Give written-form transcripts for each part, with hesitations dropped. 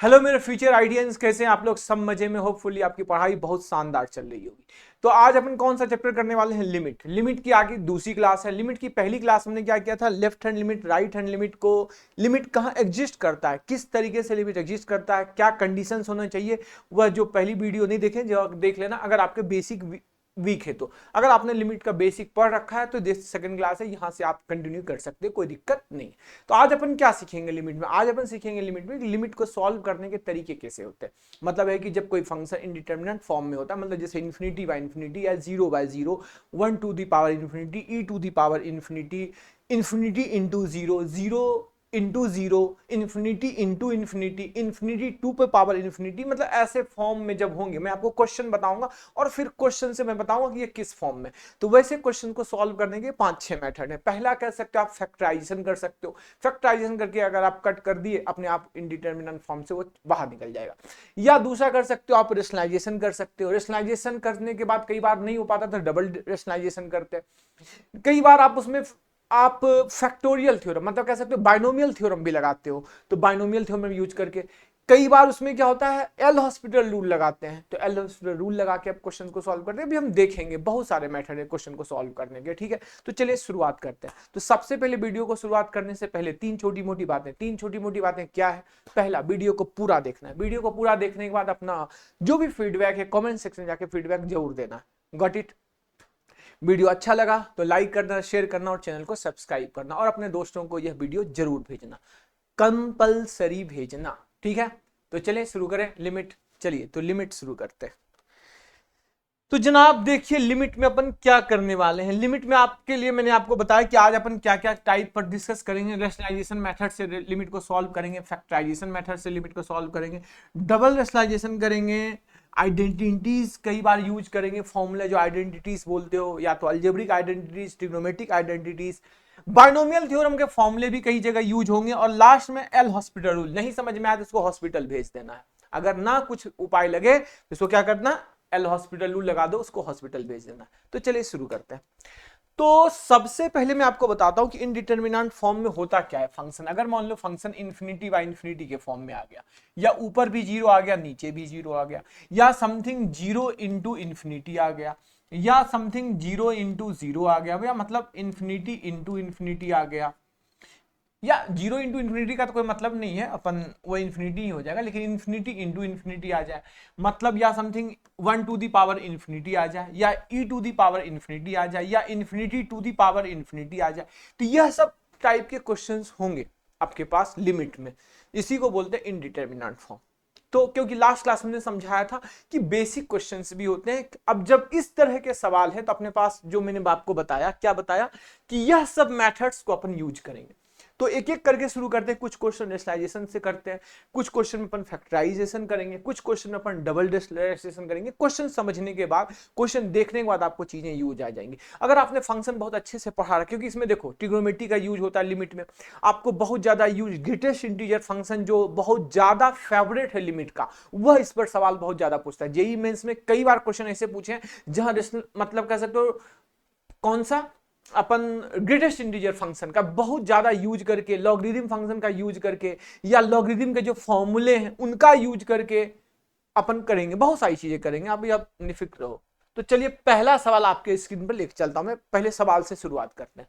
Hello मेरे future आइडियंस, कैसे हैं आप लोग? सब मजे में। होपफुली आपकी पढ़ाई बहुत शानदार चल रही होगी। तो आज अपन कौन सा चैप्टर करने वाले हैं? लिमिट। लिमिट की आगे दूसरी क्लास है। लिमिट की पहली क्लास हमने क्या किया था? Left hand limit, right hand limit को, लिमिट कहाँ एग्जिस्ट करता है, किस तरीके से लिमिट एग्जिस्ट करता है, क्या कंडीशंस होना चाहिए, वह जो पहली वीडियो नहीं देखे जो देख लेना अगर आपके बेसिक वीक है। तो अगर आपने लिमिट का बेसिक पढ़ रखा है तो सेकंड क्लास है, यहां से आप कंटिन्यू कर सकते हैं, कोई दिक्कत नहीं। तो आज अपन क्या सीखेंगे लिमिट में? आज अपन सीखेंगे लिमिट में लिमिट को सॉल्व करने के तरीके कैसे होते हैं। मतलब है कि जब कोई फंक्शन इंडिटरमिनेंट फॉर्म में होता है, मतलब जैसे इन्फिनिटी बाय इन्फिनिटी या 0/0, 1 to the power infinity, e to the power infinity, infinity into zero, zero into zero, infinity into infinity, infinity to पे पावर इन्फिनिटी, मतलब ऐसे फॉर्म में जब होंगे मैं आपको क्वेश्चन बताऊंगा और फिर क्वेश्चन से मैं बताऊंगा कि ये किस फॉर्म में। तो वैसे क्वेश्चन को सॉल्व करने के 5-6 मेथड है। पहला कह सकते हो आप फैक्टराइजेशन कर सकते हो। फैक्टराइजेशन करके अगर आप कट कर दिए अपने आप इंडिटरमिनेंट फॉर्म से वो बाहर निकल जाएगा। या दूसरा कर सकते हो आप रेशनलाइजेशन कर सकते हो। रेशनलाइजेशन करने के बाद कई बार नहीं हो पाता तो डबल रेशनलाइजेशन करते हैं। कई बार आप उसमें आप फैक्टोरियल थ्योरम, मतलब कह सकते हो बाइनोमियल थ्योरम भी लगाते हो। तो बाइनोमियल थ्योरम यूज करके कई बार उसमें क्या होता है, एल हॉस्पिटल रूल लगाते हैं। तो एल हॉस्पिटल रूल लगा के आप क्वेश्चन को सॉल्व करते हैं। अभी हम देखेंगे बहुत सारे मेथड है क्वेश्चन को सॉल्व करने के, ठीक है। तो चलिए शुरुआत करते हैं। तो सबसे पहले वीडियो को शुरुआत करने से पहले तीन छोटी मोटी बातें क्या है। पहला, वीडियो को पूरा देखना है। वीडियो को पूरा देखने के बाद अपना जो भी फीडबैक है कमेंट सेक्शन जाके फीडबैक जरूर देना है। Got it? वीडियो अच्छा लगा तो लाइक करना, शेयर करना और चैनल को सब्सक्राइब करना और अपने दोस्तों को यह वीडियो जरूर भेजना, कंपलसरी भेजना, ठीक है। तो चलिए शुरू करें लिमिट। चलिए तो लिमिट शुरू करते हैं। तो जनाब देखिए लिमिट में अपन क्या करने वाले हैं। लिमिट में आपके लिए मैंने आपको बताया कि आज अपन क्या क्या टाइप पर डिस्कस करेंगे। रेशनलाइजेशन मेथड से लिमिट को सॉल्व करेंगे, फैक्टराइजेशन मेथड से लिमिट को सॉल्व करेंगे, डबल रेशनलाइजेशन करेंगे, आइडेंटिटीज कई बार यूज करेंगे, फॉर्मूला जो आइडेंटिटीज बोलते हो, या तो algebraic identities, trigonometric identities, binomial theorem के फॉर्मूले भी कई जगह यूज होंगे। और लास्ट में एल हॉस्पिटल रूल। नहीं समझ में आया तो इसको हॉस्पिटल भेज देना है। अगर ना कुछ उपाय लगे तो इसको क्या करना, एल हॉस्पिटल रूल लगा दो, उसको हॉस्पिटल भेज देना। तो चलिए शुरू करते हैं। तो सबसे पहले मैं आपको बताता हूं कि इनडिटरमिनेंट फॉर्म में होता क्या है फंक्शन। अगर मान लो फंक्शन इन्फिनिटी बाय इन्फिनिटी के फॉर्म में आ गया, या ऊपर भी जीरो आ गया नीचे भी जीरो आ गया, या समथिंग जीरो इंटू इन्फिनिटी आ गया, या समथिंग जीरो इंटू जीरो आ गया, या मतलब इन्फिनिटी इंटू इन्फिनिटी आ गया, या जीरो इंटू इन्फिनिटी का तो कोई मतलब नहीं है, अपन वो इन्फिनिटी ही हो जाएगा, लेकिन इन्फिनिटी इंटू इन्फिनिटी आ जाए मतलब, या something 1 to the power infinity आ जाए, या e to the power infinity आ जाए, या infinity to the power infinity आ जाए। तो यह सब टाइप के क्वेश्चंस होंगे आपके पास लिमिट में। इसी को बोलते हैं इनडिटरमिनेंट फॉर्म। तो क्योंकि लास्ट क्लास में समझाया था कि बेसिक क्वेश्चंस भी होते हैं। अब जब इस तरह के सवाल है तो अपने पास जो मैंने आपको बताया, क्या बताया, कि यह सब मेथड्स को अपन यूज करेंगे। तो एक एक करके शुरू करते हैं। कुछ क्वेश्चन रेशनलाइजेशन से करते हैं, कुछ क्वेश्चन में अपन फैक्टराइजेशन करेंगे, कुछ क्वेश्चन में अपन डबल रेशनलाइजेशन करेंगे। क्वेश्चन समझने के बाद, क्वेश्चन देखने के बाद आपको चीजें यूज आ जाएंगी। अगर आपने फंक्शन बहुत अच्छे से पढ़ा रहा, क्योंकि इसमें देखो ट्रिग्नोमेट्री का यूज होता है लिमिट में, आपको बहुत ज्यादा यूज, ग्रेटेस्ट इंटीजर फंक्शन जो बहुत ज्यादा फेवरेट है लिमिट का, वह इस पर सवाल बहुत ज्यादा पूछता है। जेईई मेंस में कई बार क्वेश्चन ऐसे पूछे जहां मतलब कह सकते हो कौन सा, अपन ग्रेटेस्ट इंटीजर फंक्शन का बहुत ज्यादा यूज करके, लॉगरिथम फंक्शन का यूज करके, या लॉगरिथम के जो फॉर्मूले हैं उनका यूज करके अपन करेंगे, बहुत सारी चीजें करेंगे। अभी आप निफिक्र रहो। तो चलिए पहला सवाल आपके स्क्रीन पर लेकर चलता हूं मैं। पहले सवाल से शुरुआत करते हैं।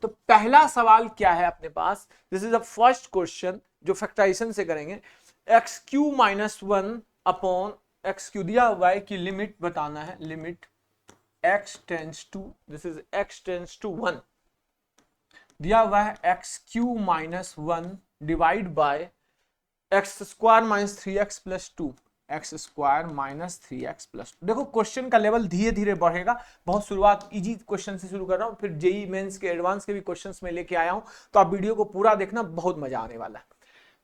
तो पहला सवाल क्या है अपने पास? This is the first question जो फैक्टराइजेशन से करेंगे। X cube minus one upon x cube दिया हुआ है कि लिमिट बताना है। Limit x tends to, this is x tends to 1, दिया हुआ है x cube minus one divide by x square minus 3x plus two, x square minus 3x plus two. देखो क्वेश्चन का लेवल धीरे धीरे बढ़ेगा। बहुत शुरुआत इजी क्वेश्चन से शुरू कर रहा हूं, फिर जेई मेंस के एडवांस के भी क्वेश्चंस में लेके आया हूं। तो आप वीडियो को पूरा देखना, बहुत मजा आने वाला है।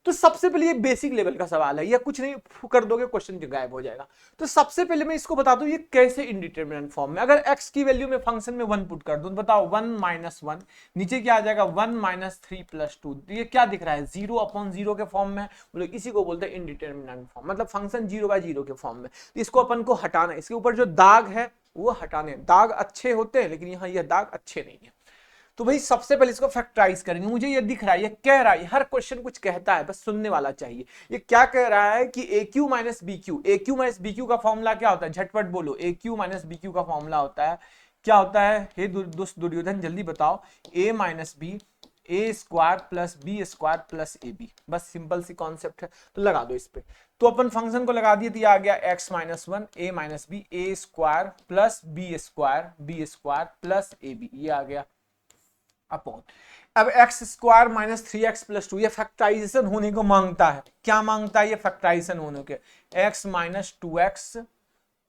तो सबसे पहले ये बेसिक लेवल का सवाल है, या कुछ नहीं कर दोगे क्वेश्चन गायब हो जाएगा। तो सबसे पहले मैं इसको बता दूं ये कैसे इंडिटरमिनेंट फॉर्म में। अगर x की वैल्यू में फंक्शन में 1 पुट कर दूं, बताओ 1 माइनस 1, नीचे क्या आ जाएगा 1 माइनस 3 प्लस 2। ये क्या दिख रहा है, 0 अपॉन 0 के फॉर्म में। बोलो इसी को बोलते हैं इंडिटरमिनेंट फॉर्म, मतलब फंक्शन 0/0 के फॉर्म में। तो इसको अपन को हटाना है, इसके ऊपर जो दाग है वो हटाने। दाग अच्छे होते हैं लेकिन यहाँ यह दाग अच्छे नहीं है। तो भाई सबसे पहले इसको फैक्टराइज करेंगे। मुझे ये दिख रहा है, ये कह रहा है, हर क्वेश्चन कुछ कहता है, बस सुनने वाला चाहिए। ये क्या कह रहा है कि ए क्यू माइनस बी क्यू, ए क्यू माइनस बी क्यू का फॉर्मूला क्या होता है, झटपट बोलो। ए क्यू माइनस बी क्यू का फॉर्मूला होता है, क्या होता है, हे दोस्त दुर्योधन जल्दी बताओ। A minus b, a square plus b square plus a b, बस सिंपल सी कॉन्सेप्ट है, तो लगा दो इस पे। तो अपन फंक्शन को लगा दिए, तो ये आ गया x minus one a minus b, a square plus b square plus a b, ये आ गया अपॉन। अब x square minus three x plus two, ये फैक्टराइजेशन होने को मांगता है। क्या मांगता है ये फैक्टराइजेशन होने के, एक्स माइनस टू एक्स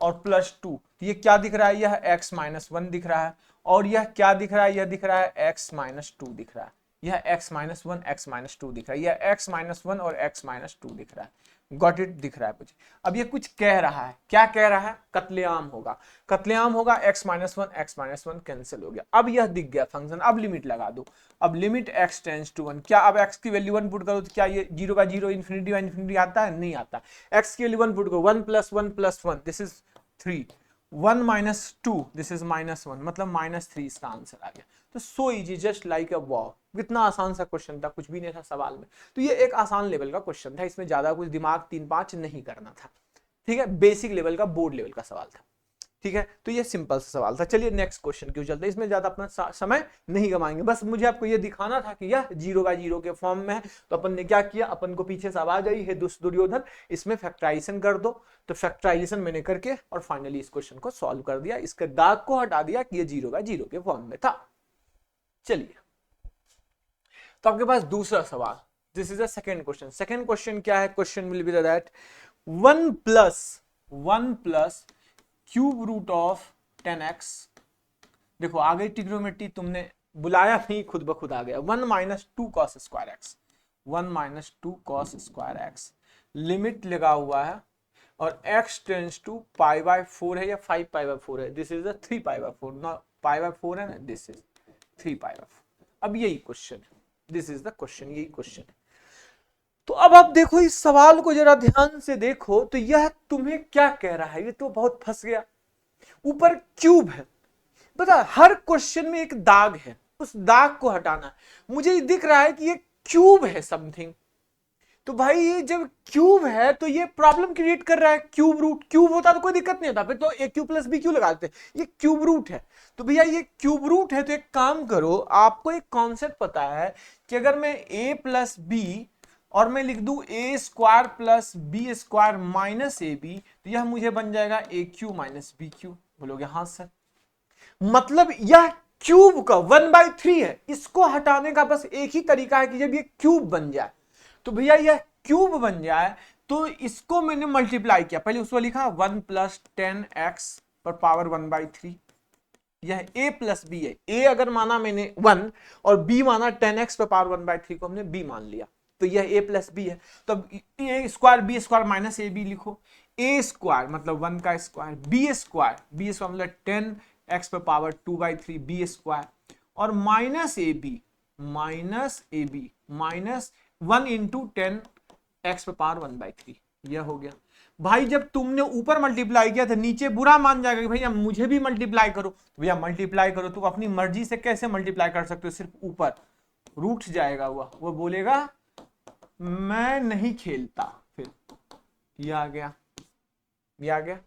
और प्लस टू, ये क्या दिख रहा है, यह एक्स माइनस वन दिख रहा है, और यह क्या दिख रहा है, यह दिख रहा है एक्स माइनस टू दिख रहा है, यह x minus one x minus two दिख रहा है, यह एक्स माइनस वन और एक्स माइनस टू दिख रहा है। गॉट इट, दिख रहा है मुझे। अब ये कुछ कह रहा है, क्या कह रहा है, कत्लेआम होगा, कत्लेआम होगा, एक्स माइनस वन कैंसिल हो गया। अब यह दिख गया फंक्शन, अब लिमिट लगा दो। अब limit x tends to one, क्या अब एक्स की वैल्यू वन पुट करो तो क्या ये जीरो का जीरो इन्फिनिटी का इन्फिनिटी आता है, नहीं आता। एक्स की वैल्यू वन पुट करो, one plus one, this is three, one minus two, this is minus one, मतलब माइनस थ्री इसका आंसर आ गया। तो so easy, just like a wow. कितना आसान सा क्वेश्चन था, कुछ भी नहीं था सवाल में। तो ये एक आसान लेवल का क्वेश्चन था, इसमें ज्यादा कुछ दिमाग 3-5 नहीं करना था, ठीक है, बेसिक लेवल का बोर्ड लेवल का सवाल था, ठीक है। तो ये सिंपल सा सवाल था। चलिए नेक्स्ट क्वेश्चन क्यों चलते हैं, इसमें ज्यादा अपना समय नहीं गवाएंगे, बस मुझे आपको ये दिखाना था कि यह जीरो का जीरो के फॉर्म में है। तो अपन ने क्या किया, अपन को पीछे से आवाज आई है दुर्योधन, इसमें फैक्टराइजेशन कर दो। तो फैक्टराइजेशन मैंने करके और फाइनली इस क्वेश्चन को सॉल्व कर दिया, इसके दाग को हटा दिया कि ये जीरो का जीरो के फॉर्म में था। चलिए, तो आपके पास दूसरा सवाल, this is the second question. Second question क्या है, question will be that one plus cube root of 10x, देखो आ गई ट्रिग्नोमेट्री, तुमने बुलाया नहीं, खुद ब खुद आ गया। 1 minus two cos square x, 1 minus two cos square x, limit लगा हुआ है, और x tends to pi by 4 है या 5 पाई बाय 4 है, this is the 3 pi by 4, ना पाई बाय 4 है ना, दिस इज 3 पाई बाय 4। अब यही क्वेश्चन है, दिस इज द क्वेश्चन, यही क्वेश्चन है। तो अब आप देखो इस सवाल को जरा ध्यान से देखो, तो यह तुम्हें क्या कह रहा है, ये तो बहुत फंस गया। ऊपर क्यूब है, पता हर क्वेश्चन में एक दाग है, उस दाग को हटाना है। मुझे दिख रहा है कि ये क्यूब है समथिंग, तो भाई ये जब क्यूब है तो ये प्रॉब्लम क्रिएट कर रहा है। क्यूब रूट, क्यूब होता तो कोई दिक्कत नहीं होता, फिर तो a cube plus b Q लगाते हैं, ये क्यूब रूट है। तो भैया ये क्यूब रूट है, तो एक काम करो, आपको एक कॉन्सेप्ट पता है कि अगर मैं ए प्लस बी और मैं लिख दूं a square plus b square minus a b, तो यह मुझे बन जाएगा a cube minus b cube. बोलोगे हाँ सर, मतलब यह क्यूब का 1/3 है, इसको हटाने का बस एक ही तरीका है कि जब ये क्यूब बन जाए, तो भैया यह क्यूब बन जाए, तो इसको मैंने मल्टीप्लाई किया, पहले उसको लिखा 1 प्लस 10x पर पावर 1/3, यह a प्लस बी है। a अगर माना मैंने 1 और b माना 10x पर पावर 1/3 को हमने b मान लिया, तो यह a प्लस बी है। तो a square b square minus a b लिखो, a स्क्वायर मतलब 1 का स्क्वायर, b स्क्वायर मतलब 10x पर पावर 2/3 b स्क्वायर, और minus a b minus 1 into 10x पर पावर 1/3, यह हो गया। भाई जब तुमने ऊपर मल्टीप्लाई किया था, नीचे बुरा मान जाएगा कि भैया मुझे भी मल्टीप्लाई करो, तो भैया मल्टीप्लाई करो, तुम अपनी मर्जी से कैसे मल्टीप्लाई कर सकते हो, सिर्फ ऊपर रूट जाएगा, वो बोलेगा मैं नहीं खेलता, फिर ये आ गया, ये आ गया।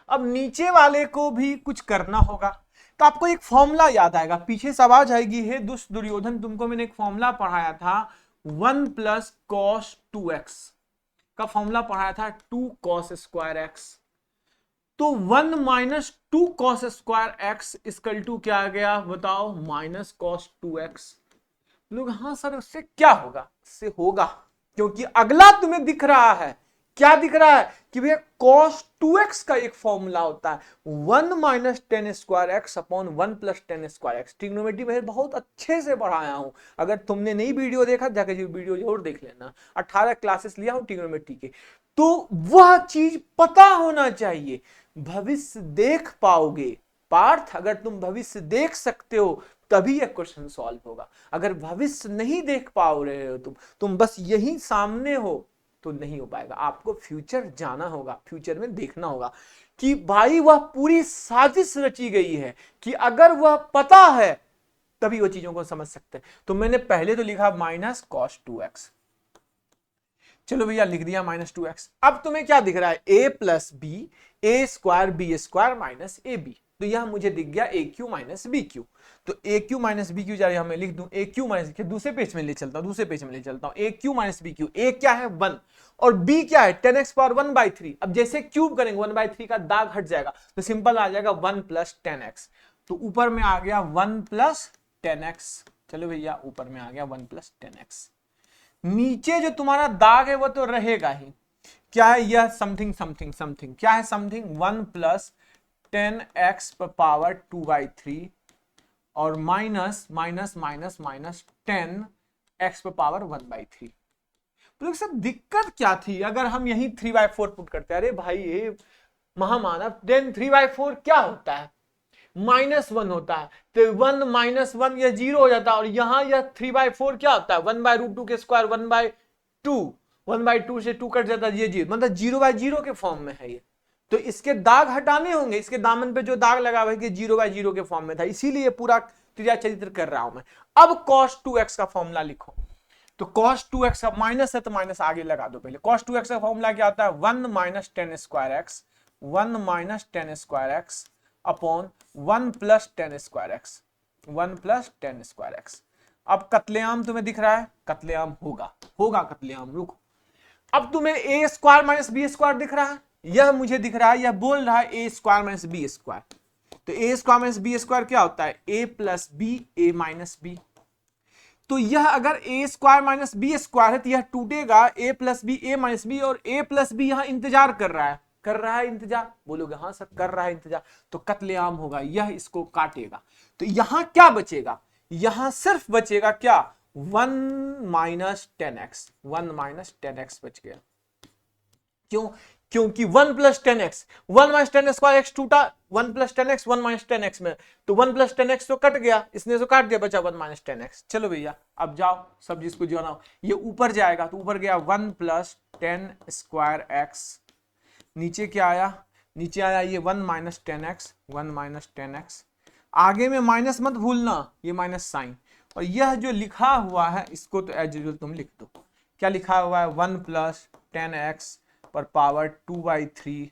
अब नीचे वाले को भी कुछ करना होगा, तो आपको एक फॉर्मूला याद आएगा, पीछे से आवाज आएगी, हे दुर्योधन तुमको मैंने एक फॉर्मूला पढ़ाया था, 1 प्लस कॉस 2x का फॉर्मूला पढ़ाया था, 2 कॉस स्क्वायर एक्स। तो 1 minus 2 cos square x equal to क्या आ गया बताओ, माइनस कॉस 2x। लोग हाँ सर उससे क्या होगा, इससे होगा, क्योंकि अगला तुम्हें दिख रहा है, क्या दिख रहा है कि भैया cos 2x का एक फॉर्मूला होता है 1 minus 10 square x upon 1 plus 10 square x. Trigonometry में बहुत अच्छे से पढ़ाया हूं, अगर तुमने नई वीडियो देखा जाकर वीडियो जरूर देख लेना, 18 क्लासेस लिया हूं ट्रिग्नोमेट्री के, तो वह चीज पता होना चाहिए, भविष्य देख पाओगे। पार्थ अगर तुम भविष्य देख सकते हो तभी यह क्वेश्चन सॉल्व होगा, अगर भविष्य नहीं देख पाओ रहे हो तुम बस यही सामने हो तो नहीं हो पाएगा। आपको फ्यूचर जाना होगा, फ्यूचर में देखना होगा कि भाई वह पूरी साजिश रची गई है कि अगर वह पता है तभी वो चीजों को समझ सकते हैं। तो मैंने पहले तो लिखा माइनस कॉस 2x, चलो भैया लिख दिया माइनस 2x। अब तुम्हें क्या दिख रहा है, a plus b a square b square minus a b, तो यह मुझे दिख गया a cube minus b cube. तो a cube minus b cube जाए मैं लिख दूं ए क्यू माइनस, दूसरे पेज में ले चलता हूं, दूसरे पेज में ले चलता हूं, ए क्यू माइनस बी क्यू, ए क्या है 1 और बी क्या है 10x पावर 1/3। अब जैसे क्यूब करेंगे 1/3 का दाग हट जाएगा, तो सिंपल आ जाएगा 1 प्लस 10x। तो ऊपर में आ गया 1 प्लस 10x, चलो भैया ऊपर में आ गया 1 प्लस 10x। नीचे जो तुम्हारा दाग है वो तो रहेगा ही, क्या है यह समथिंग समथिंग समथिंग, क्या है समथिंग 1 प्लस 10x पर पावर 2/3 और minus minus minus minus 10x पर पावर 1/3। तो सर दिक्कत क्या थी अगर हम यही 3/4 पुट करते, अरे भाई ये महामानव 10 3/4 क्या होता है, -1 होता है, तो 1 -1 यह 0 हो जाता है, और यहां यह 3/4 क्या होता है 1/√2 के स्क्वायर 1/2, 1/2 से 2 कट जाता है, ये 0 मतलब 0/0 के फॉर्म में है ये। तो इसके दाग हटाने होंगे, इसके दामन पे जो दाग लगा हुआ है कि 0/0 के फॉर्म में था, इसीलिए पूरा क्रिया चरित्र कर रहा हूं मैं। अब cos 2x का फॉर्मूला लिखो, तो cos 2x का माइनस है तो माइनस आगे लगा दो पहले। cos 2x का फॉर्मूला क्या आता है 1 minus 10 square x, 1 minus 10 square x upon 1 plus 10 square x, 1 plus 10 square x। अब कत्लेआम तुम्हें दिख रहा है, कत्लेआम होगा, होगा कत्लेआम, रुको। अब तुम्हें ए स्क्वायर माइनस बी स्क्वायर दिख रहा है, यह मुझे दिख रहा है, यह बोल रहा है ए स्क्वायर माइनस बी स्क्वायर। तो ए स्क्वायर माइनस बी स्क्वायर क्या होता है ए प्लस बी ए माइनस बी। तो यह अगर ए स्क्वायर माइनस बी स्क्वायर है तो यह टूटेगा ए प्लस बी ए माइनस बी, और ए प्लस बी यहां इंतजार कर रहा है, कर रहा है इंतजार, बोलोगे हाँ सर कर रहा है इंतजार, तो कत्लेआम होगा, यह इसको काटेगा। तो यहां क्या बचेगा, यहां सिर्फ बचेगा क्या 1 माइनस 10x, 1 माइनस 10x बच गया। क्यों, क्योंकि 1 plus 10x, 1 minus 10 square x टूटा, 1 प्लस 10x 1 माइनस 10x में, तो 1 प्लस 10x तो कट गया, इसने तो काट दिया, बचा 1 माइनस 10x। चलो भैया अब जाओ सब जिसको जो ना ये ऊपर जाएगा, तो ऊपर गया 1 प्लस 10 स्क्वायर x, नीचे क्या आया, नीचे आया ये 1 माइनस 10x, 1 माइनस 10x, आगे में माइनस मत भूलना, ये माइनस साइन, और यह जो लिखा हुआ है इसको तो एज यूजुअल तुम लिख दो, क्या लिखा हुआ है 1 प्लस 10x पर पावर 2/3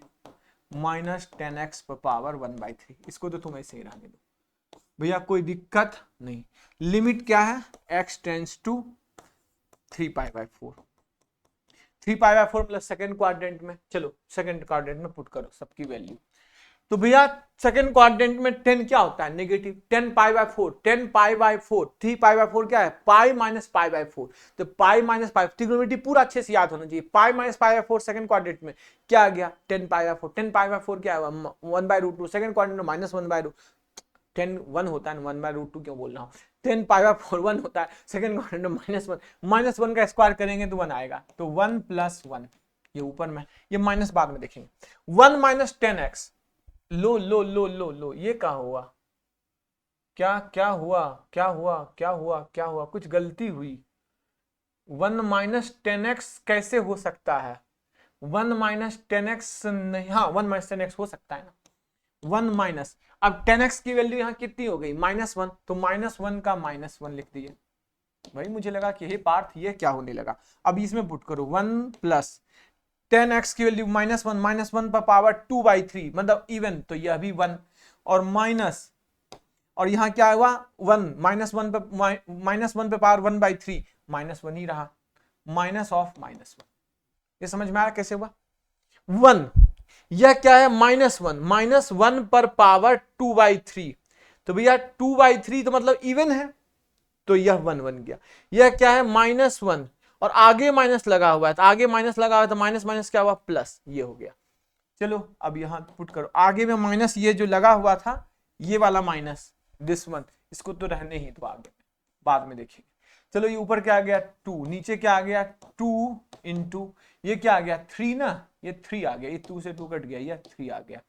माइनस 10x पर पावर 1/3, इसको तो तुम ऐसे ही रहने दो भैया, कोई दिक्कत नहीं। लिमिट क्या है x tends to 3π/4, 3π/4 plus second quadrant में, चलो सेकेंड क्वाड्रेंट में पुट करो सबकी वैल्यू। तो भैया सेकेंड क्वाड्रेंट में 10 क्या होता है नेगेटिव, 10π/4, 10π/4, 3π/4 क्या है पाई माइनस π/4, तो पाई माइनस पाई, ट्रिग्नोमेट्री पूरा अच्छे से याद होना चाहिए। पाई माइनस π/4 सेकंड क्वाड्रेंट में क्या आ गया 10π/4, 10π/4 क्या है 1/√2, सेकंड क्वाड्रेंट में -1/2, 10 1 होता है 1/√2 क्यों बोल रहा हूँ, 10π/4 1 होता है, सेकंड क्वाड्रेंट में -1 का स्क्वायर करेंगे तो 1 आएगा, तो 1 प्लस 1 ये ऊपर में, ये माइनस बाद में देखेंगे। 1 माइनस 10x, लो लो लो लो लो, ये क्या हुआ, क्या क्या हुआ, क्या हुआ, क्या हुआ, क्या हुआ, कुछ गलती हुई। 1 माइनस 10x कैसे हो सकता है, 1 माइनस 10x नहीं, हाँ 1 माइनस 10x हो सकता है ना, 1 माइनस, अब 10x की वैल्यू यहाँ कितनी हो गई -1, तो -1 का -1 लिख दिए। भाई मुझे लगा कि ये पार्ट ये क्या होने लगा, अब इसमें पुट करो 1 प्लस 10x की वैल्यू -1 पर पावर 2/3 मतलब इवन, तो यह भी 1 और माइनस, और यहां क्या हुआ 1 -1 पे पावर 1/3 -1 ही रहा, माइनस ऑफ -1, ये समझ में आया कैसे हुआ 1, यह क्या है -1 पर पावर 2/3, तो भैया 2/3 तो मतलब इवन है, तो यह 1 बन गया। यह क्या है -1 और आगे माइनस लगा हुआ है, तो आगे माइनस लगा हुआ है तो माइनस माइनस क्या हुआ प्लस, ये हो गया। चलो अब यहां पुट करो, आगे में माइनस ये जो लगा हुआ था ये वाला माइनस दिस वन, इसको तो रहने ही तो आगे बाद में देखेंगे। चलो ये ऊपर क्या आ गया 2, नीचे क्या आ गया 2 इंटू ये क्या आ गया 3 ना, ये 3 आ गया, ये 2 से 2 कट गया, ये 3 आ गया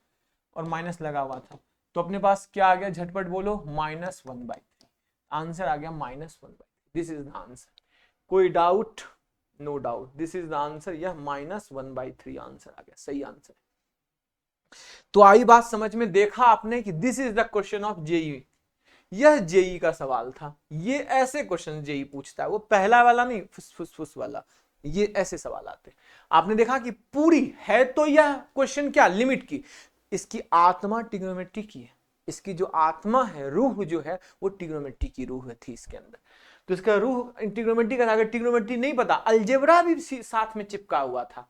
और माइनस लगा हुआ था, तो अपने पास क्या आ गया झटपट बोलो -1/3, आंसर आ गया -1/3, दिस इज द आंसर। कोई doubt, no doubt, this is the answer, यह -1/3 आंसर आ गया, सही आंसर। तो आई बात समझ में, देखा आपने कि this is the question of JEE, यह जेई का सवाल था। ये ऐसे क्वेश्चन जेई पूछता है, वो पहला वाला नहीं, फुस वाला, ये ऐसे सवाल आते हैं। आपने देखा कि पूरी है तो यह क्वेश्चन क्या, लिमिट की, इसकी आत्मा ट्रिग्नोमेट्री की है, इसकी जो आत्मा है, रूह जो है वो ट्रिग्नोमेट्री की रूह थी इसके अंदर। तो इसका रूह ट्रिग्नोमेट्री का था। अगर ट्रिग्नोमेट्री नहीं पता, अलजेब्रा भी साथ में चिपका हुआ था।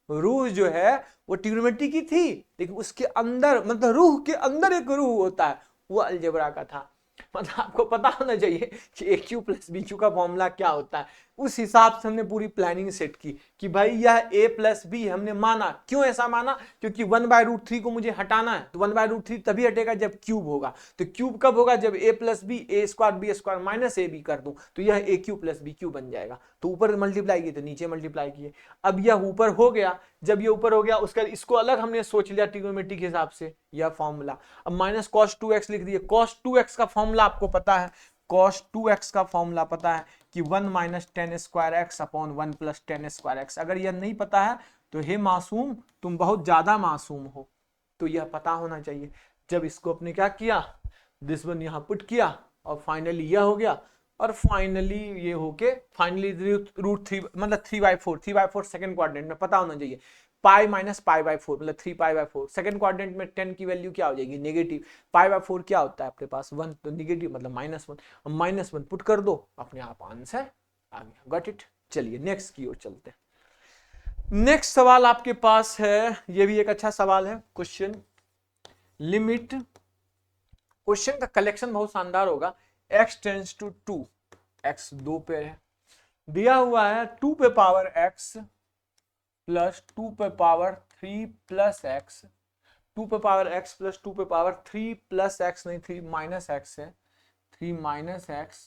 रूह जो है वो ट्रिग्नोमेट्री की थी, लेकिन उसके अंदर, मतलब रूह के अंदर एक रूह होता है, वो अलजेब्रा का था। मतलब आपको पता होना चाहिए कि ए क्यू प्लस बी क्यू का फॉर्मूला क्या होता है। उस हिसाब से हमने पूरी प्लानिंग सेट की कि भाई यह ए प्लस बी हमने माना। क्यों ऐसा माना? क्योंकि 1/√3 को मुझे हटाना है, तो 1/√3 तभी हटेगा जब क्यूब होगा। तो क्यूब कब होगा? जब a plus b, a square b square minus a b कर दूं, तो यह a cube plus b cube बन जाएगा। तो ऊपर मल्टीप्लाई किए तो नीचे मल्टीप्लाई किए। अब यह ऊपर हो गया, जब ये ऊपर हो गया उसका इसको अलग हमने सोच लिया ट्रिग्नोमेट्री के हिसाब से, यह फॉर्मूला। अब माइनस cos 2x लिख दिए। cos 2x का फॉर्मूला आपको पता है, cos 2x का फॉर्मूला पता है कि 1 - tan square x upon 1 + tan square x. अगर यह नहीं पता है तो हे मासूम, तुम बहुत ज्यादा मासूम हो, तो यह पता होना चाहिए। जब इसको अपने क्या किया, दिस वन यहां पुट किया, और फाइनली यह हो गया, और फाइनली ये होके फाइनली √3 मतलब 3/4 सेकंड क्वाड्रेंट में पता होना चाहिए। पाई माइनस π/4 मतलब 3π/4। सेकंड क्वाड्रेंट में 10 की वैल्यू क्या हो जाएगी? नेगेटिव। π/4 क्या होता है आपके पास? 1, तो नेगेटिव मतलब -1। -1 पुट कर दो, अपने आप आंसर आ गया। Got it. चलिए नेक्स्ट की ओर चलते हैं। नेक्स्ट सवाल आपके पास है, ये भी एक अच्छा सवाल है। क्वेश्चन लिमिट, क्वेश्चन का कलेक्शन बहुत शानदार होगा। x टेंड्स टू 2, x 2 पे है, दिया हुआ है 2 पे पावर x प्लस 2 पे पावर 3 प्लस x, 2 पे पावर x प्लस 2 पे पावर 3 प्लस x, नहीं 3 माइनस x है, 3 माइनस x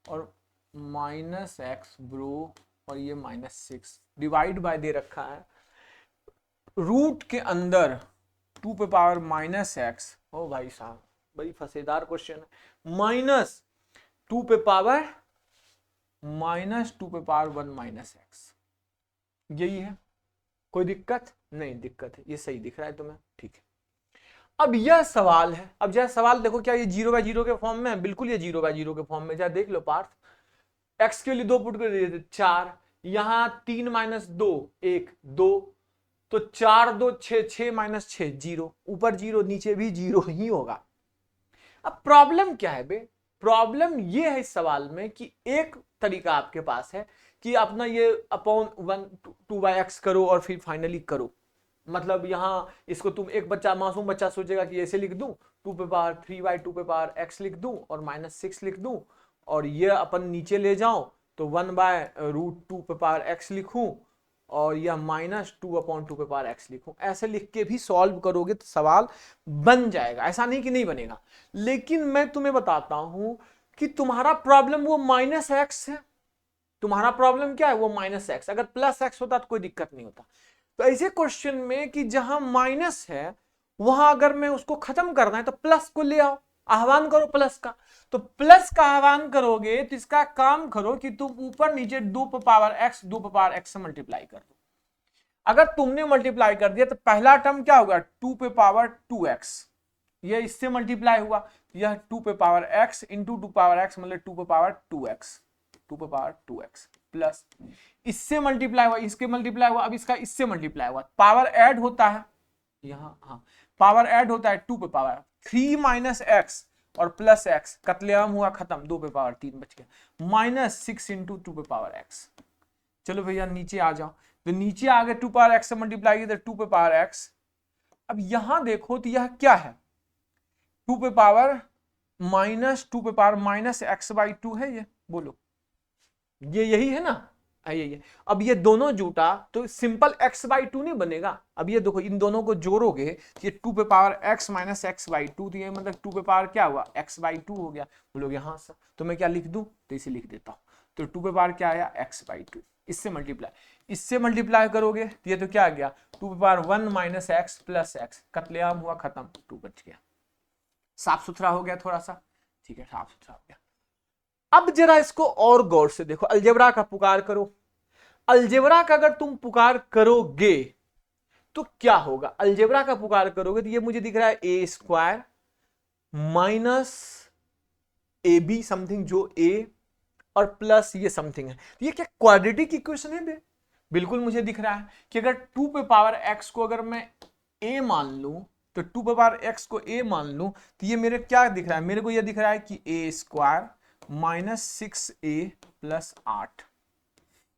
और माइनस x ब्रो, और ये -6 डिवाइड बाय दे रखा है। रूट के अंदर 2 पे पावर -x, ओ भाई साहब बड़ी फसेदार क्वेश्चन है, -2 पे पावर -2 पे पावर 1 - x, यही है। कोई दिक्कत नहीं? दिक्कत है, ये सही दिख रहा है तुम्हें, ठीक है। अब यह सवाल है, अब यह सवाल देखो, क्या ये 0/0 के फॉर्म में है? बिल्कुल ये 0/0 के फॉर्म में, जा देख लो पार्थ। x के लिए 2 पुट कर दिए थे 4, यहां 3 - 2 1 2, तो 4 2 6, 6 - 6 0, ऊपर 0 नीचे भी 0 ही होगा। अब प्रॉब्लम क्या है बे? प्रॉब्लम ये है इस सवाल में कि एक तरीका आपके पास है कि अपना ये अपॉन 2/x करो और फिर फाइनली करो। मतलब यहां इसको तुम, एक बच्चा, मासूम बच्चा सोचेगा कि ऐसे लिख दूं, 2 पे पावर 3/2 पे पावर x लिख दूं और -6 लिख दूं, और ये अपन नीचे ले जाऊं तो 1/√2 पे पावर x लिखूं, और यह -2/2 पे पावर x लिखूं। ऐसे लिख के भी सॉल्व करोगे तो सवाल बन जाएगा, ऐसा नहीं कि नहीं बनेगा। लेकिन मैं तुम्हें बताता हूं कि तुम्हारा प्रॉब्लम वो -x है। तुम्हारा प्रॉब्लम क्या है? वो -x। अगर +x होता तो कोई दिक्कत नहीं होता। तो ऐसे क्वेश्चन में कि जहां माइनस है, वहां अगर मैं उसको खत्म करना है तो प्लस को ले आओ, आह्वान करो प्लस का। तो प्लस का आह्वान करोगे तो इसका काम करो कि तुम ऊपर नीचे 2 पे पावर x से मल्टीप्लाई कर दो। अगर तुमने मल्टीप्लाई कर दिया तो पहला टर्म क्या होगा? 2 पे पावर 2x, यह इससे मल्टीप्लाई हुआ, यह 2 पे power x into 2 power x मतलब 2 पे पावर 2x, 2 पे पावर 2x प्लस इससे मल्टीप्लाई हुआ, इसके मल्टीप्लाई हुआ, अब इसका इससे मल्टीप्लाई हुआ, पावर ऐड होता है यहां, हाँ पावर ऐड होता है 2 पे पावर 3 - x और प्लस x, कतलेआम हुआ खत्म, 2 पे पावर 3 बच गया, -6 इंटू 2 पे पावर x। चलो भैया नीचे आ जाओ, तो नीचे आ गए 2 पावर x से मल्टीप्लाई किया तो 2 पे पावर x। अब यहां देखो तो यह क्या है? 2 पे पावर -2 पे पावर -x/2 है, ये बोलो, ये यही है ना? ये अब ये दोनों जुटा तो सिंपल x/2 नहीं बनेगा। अब ये देखो, इन दोनों को जोड़ोगे ये 2 पे पावर x - x/2, तो ये मतलब 2 पे पावर क्या हुआ? x/2 हो गया। बोलोगे हाँ सर, तो मैं क्या लिख दूं? तो इसे लिख देता हूं। तो 2 पे पावर क्या आया? x/2, इससे मल्टीप्लाई करोगे तो ये तो क्या आ गया? 2 पे पावर 1 - x प्लस x, कतलेआम हुआ खत्म, 2 बच गया। साफ सुथरा हो गया थोड़ा सा, ठीक है, साफ सुथरा हो गया। अब जरा इसको और गौर से देखो, अलजेब्रा का पुकार करो। अलजेब्रा का अगर तुम पुकार करोगे तो क्या होगा? अलजेब्रा का पुकार करोगे तो ये मुझे दिख रहा है a² - ए बी समथिंग जो ए और प्लस ये समथिंग है। तो ये क्या क्वाड्रेटिक इक्वेशन है? बिल्कुल मुझे दिख रहा है कि अगर 2 पे पावर x को अगर मैं a मान लूं, तो 2 पे पावर x को a मान लूं, तो ये मेरे क्या दिख रहा है? मेरे को ये दिख रहा है कि a² माइनस 6a प्लस 8।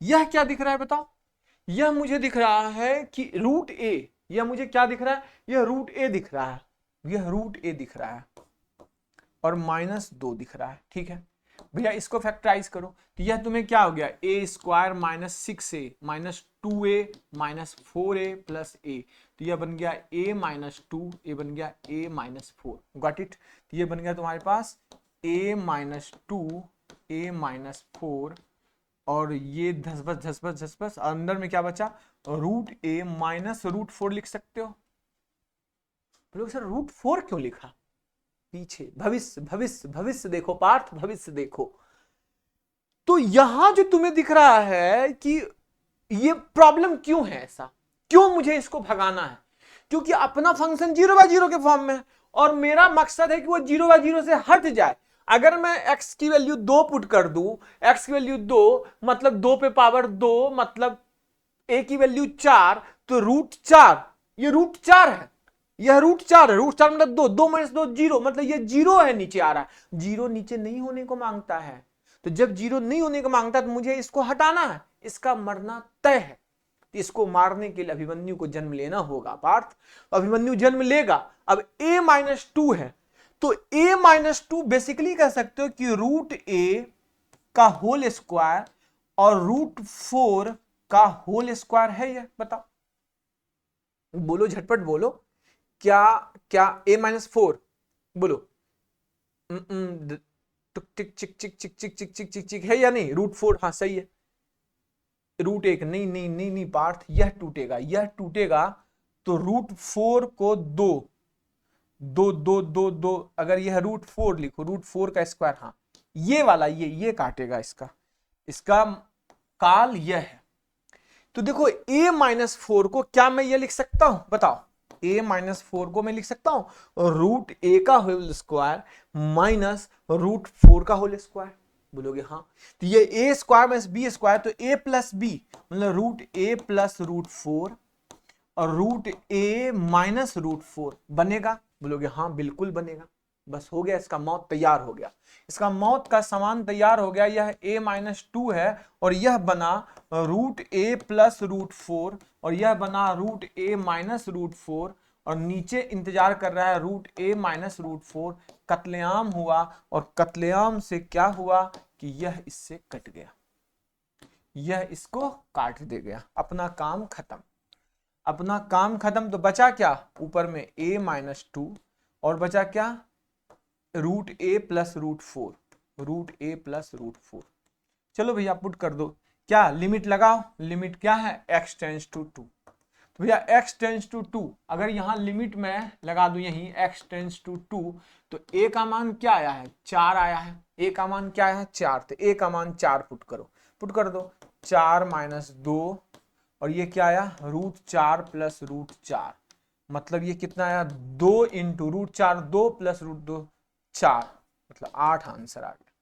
यह क्या दिख रहा है बताओ? यह मुझे दिख रहा है कि रूट a, यह मुझे क्या दिख रहा है? यह रूट a दिख रहा है, यह रूट a दिख रहा है और -2 दिख रहा है। ठीक है भैया, इसको फैक्टराइज करो तो यह तुम्हें क्या हो गया? a² minus 6a minus 2a minus 4a plus a, तो यह बन गया a माइनस 2, ये बन गया a माइनस 4। Got it? तो ये बन गया तुम्हारे पास a माइनस 2, a माइनस 4 और ये धसबस अंदर में क्या बचा? रूट a माइनस रूट 4 लिख सकते हो। बोलो सर रूट 4 क्यों लिखा? पीछे भविष्य भविष्य भविष्य देखो पार्थ, भविष्य देखो। तो यहां जो तुम्हें दिख रहा है कि ये प्रॉब्लम क्यों है, ऐसा क्यों मुझे इसको भगाना है? क्योंकि अपना फंक्शन 0/0 के फॉर्म में है और मेरा मकसद है कि वो 0/0 से हट जाए। अगर मैं x की वैल्यू 2 पुट कर दूं, x की वैल्यू 2 मतलब 2 पे पावर 2 मतलब a की वैल्यू 4, तो रूट 4, ये रूट 4 है, यह रूट 4 है। रूट 4 मतलब 2, 2 माइनस 2 0, मतलब ये 0 है, नीचे आ रहा है। 0 नीचे नहीं होने को मांगता है, तो जब 0 नहीं होने को मांगता है तो मुझे इसको हटाना है, इसका मरना तय है। इसको मारने के लिए अभिमन्यु को जन्म लेना होगा पार्थ, अभिमन्यु जन्म लेगा। अब a-2 है, तो a-2 बेसिकली कह सकते हो कि रूट a का होल स्क्वायर और रूट 4 का होल स्क्वायर है। यह बताओ, बोलो झटपट बोलो, क्या क्या a-4 बोलो? टुक टिक चिक चिक चिक चिक चिक चिक चिक चिक है या नहीं? रूट 4 हाँ सही है। रूट 1 नहीं नहीं नहीं नहीं पार्थ, यह टूटेगा, यह टूटेगा तो रूट 4 को 2 2 2 2 2, अगर यह रूट 4 लिखो, रूट 4 का स्क्वायर, हाँ ये वाला ये काटेगा, इसका काल यह है। तो देखो a-4 को क्या मैं ये लिख सकता हूं बताओ? a-4 को मैं लिख सकता हूं रूट a का होल स्क्वायर माइनस रूट 4 का होल स्क्वायर। बोलोगे हाँ, तो ये a² माइनस b², तो a प्लस b मतलब रूट a प्लस रूट 4 और रूट a माइनस रूट 4 बनेगा। बोलोगे हाँ बिल्कुल बनेगा। बस हो गया, इसका मौत तैयार हो गया, इसका मौत का सामान तैयार हो गया। यह a-2 है और यह बना रूट a प्लस रूट 4 और यह बना रूट a माइनस रूट 4 और नीचे इंतजार कर रहा है रूट a माइनस रूट 4। कत्लेआम हुआ और कत्लेआम से क्या हुआ कि यह इससे कट गया, यह इसको काट दे गया। अपना काम खत्म, अपना काम खत्म। तो बचा क्या? ऊपर में a-2 और बचा क्या? Root a plus root 4, root a plus root 4। चलो भैया पुट कर दो, क्या लिमिट लगाओ? लिमिट क्या है? x tends to 2। तो भैया x टेंस टू 2 अगर यहां लिमिट में लगा दूं, यहीं x टेंस टू 2, तो a का मान क्या आया है? 4 आया है। a का मान क्या आया है? 4। तो a का मान 4 पुट करो, पुट कर दो। 4 माइनस 2 और ये क्या आया? रूट 4 प्लस रूट 4, मतलब ये कितना आया? 2 इंटू रूट 4, 2 प्लस रूट 2 4, मतलब 8 आंसर आ गया।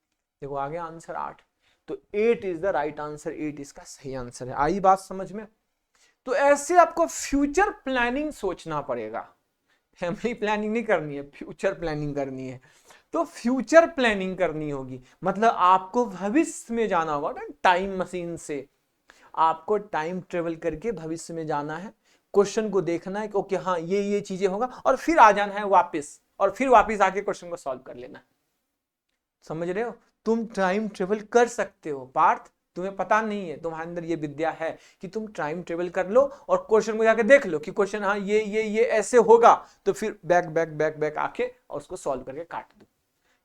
देखो आ गया आंसर 8। तो 8 इज द राइट आंसर, 8 इसका सही आंसर है। आई बात समझ में? तो ऐसे आपको फ्यूचर प्लानिंग सोचना पड़ेगा, फैमिली प्लानिंग नहीं करनी है, फ्यूचर प्लानिंग करनी है। तो फ्यूचर प्लानिंग करनी होगी, मतलब आपको भविष्य में जाना होगा ना, टाइम मशीन से आपको टाइम ट्रेवल करके भविष्य में जाना है, क्वेश्चन को देखना है कि ओके हाँ ये चीजें होगा और फिर आ जाना है वापस, और फिर वापस आके क्वेश्चन को सॉल्व कर लेना। समझ रहे हो? तुम टाइम ट्रेवल कर सकते हो पार्थ, तुम्हें पता नहीं है, तुम्हारे अंदर ये विद्या है कि तुम टाइम ट्रेवल कर लो और क्वेश्चन को जाके देख लो कि क्वेश्चन हाँ ये ऐसे होगा, तो फिर बैक आके और उसको सॉल्व करके काट दो।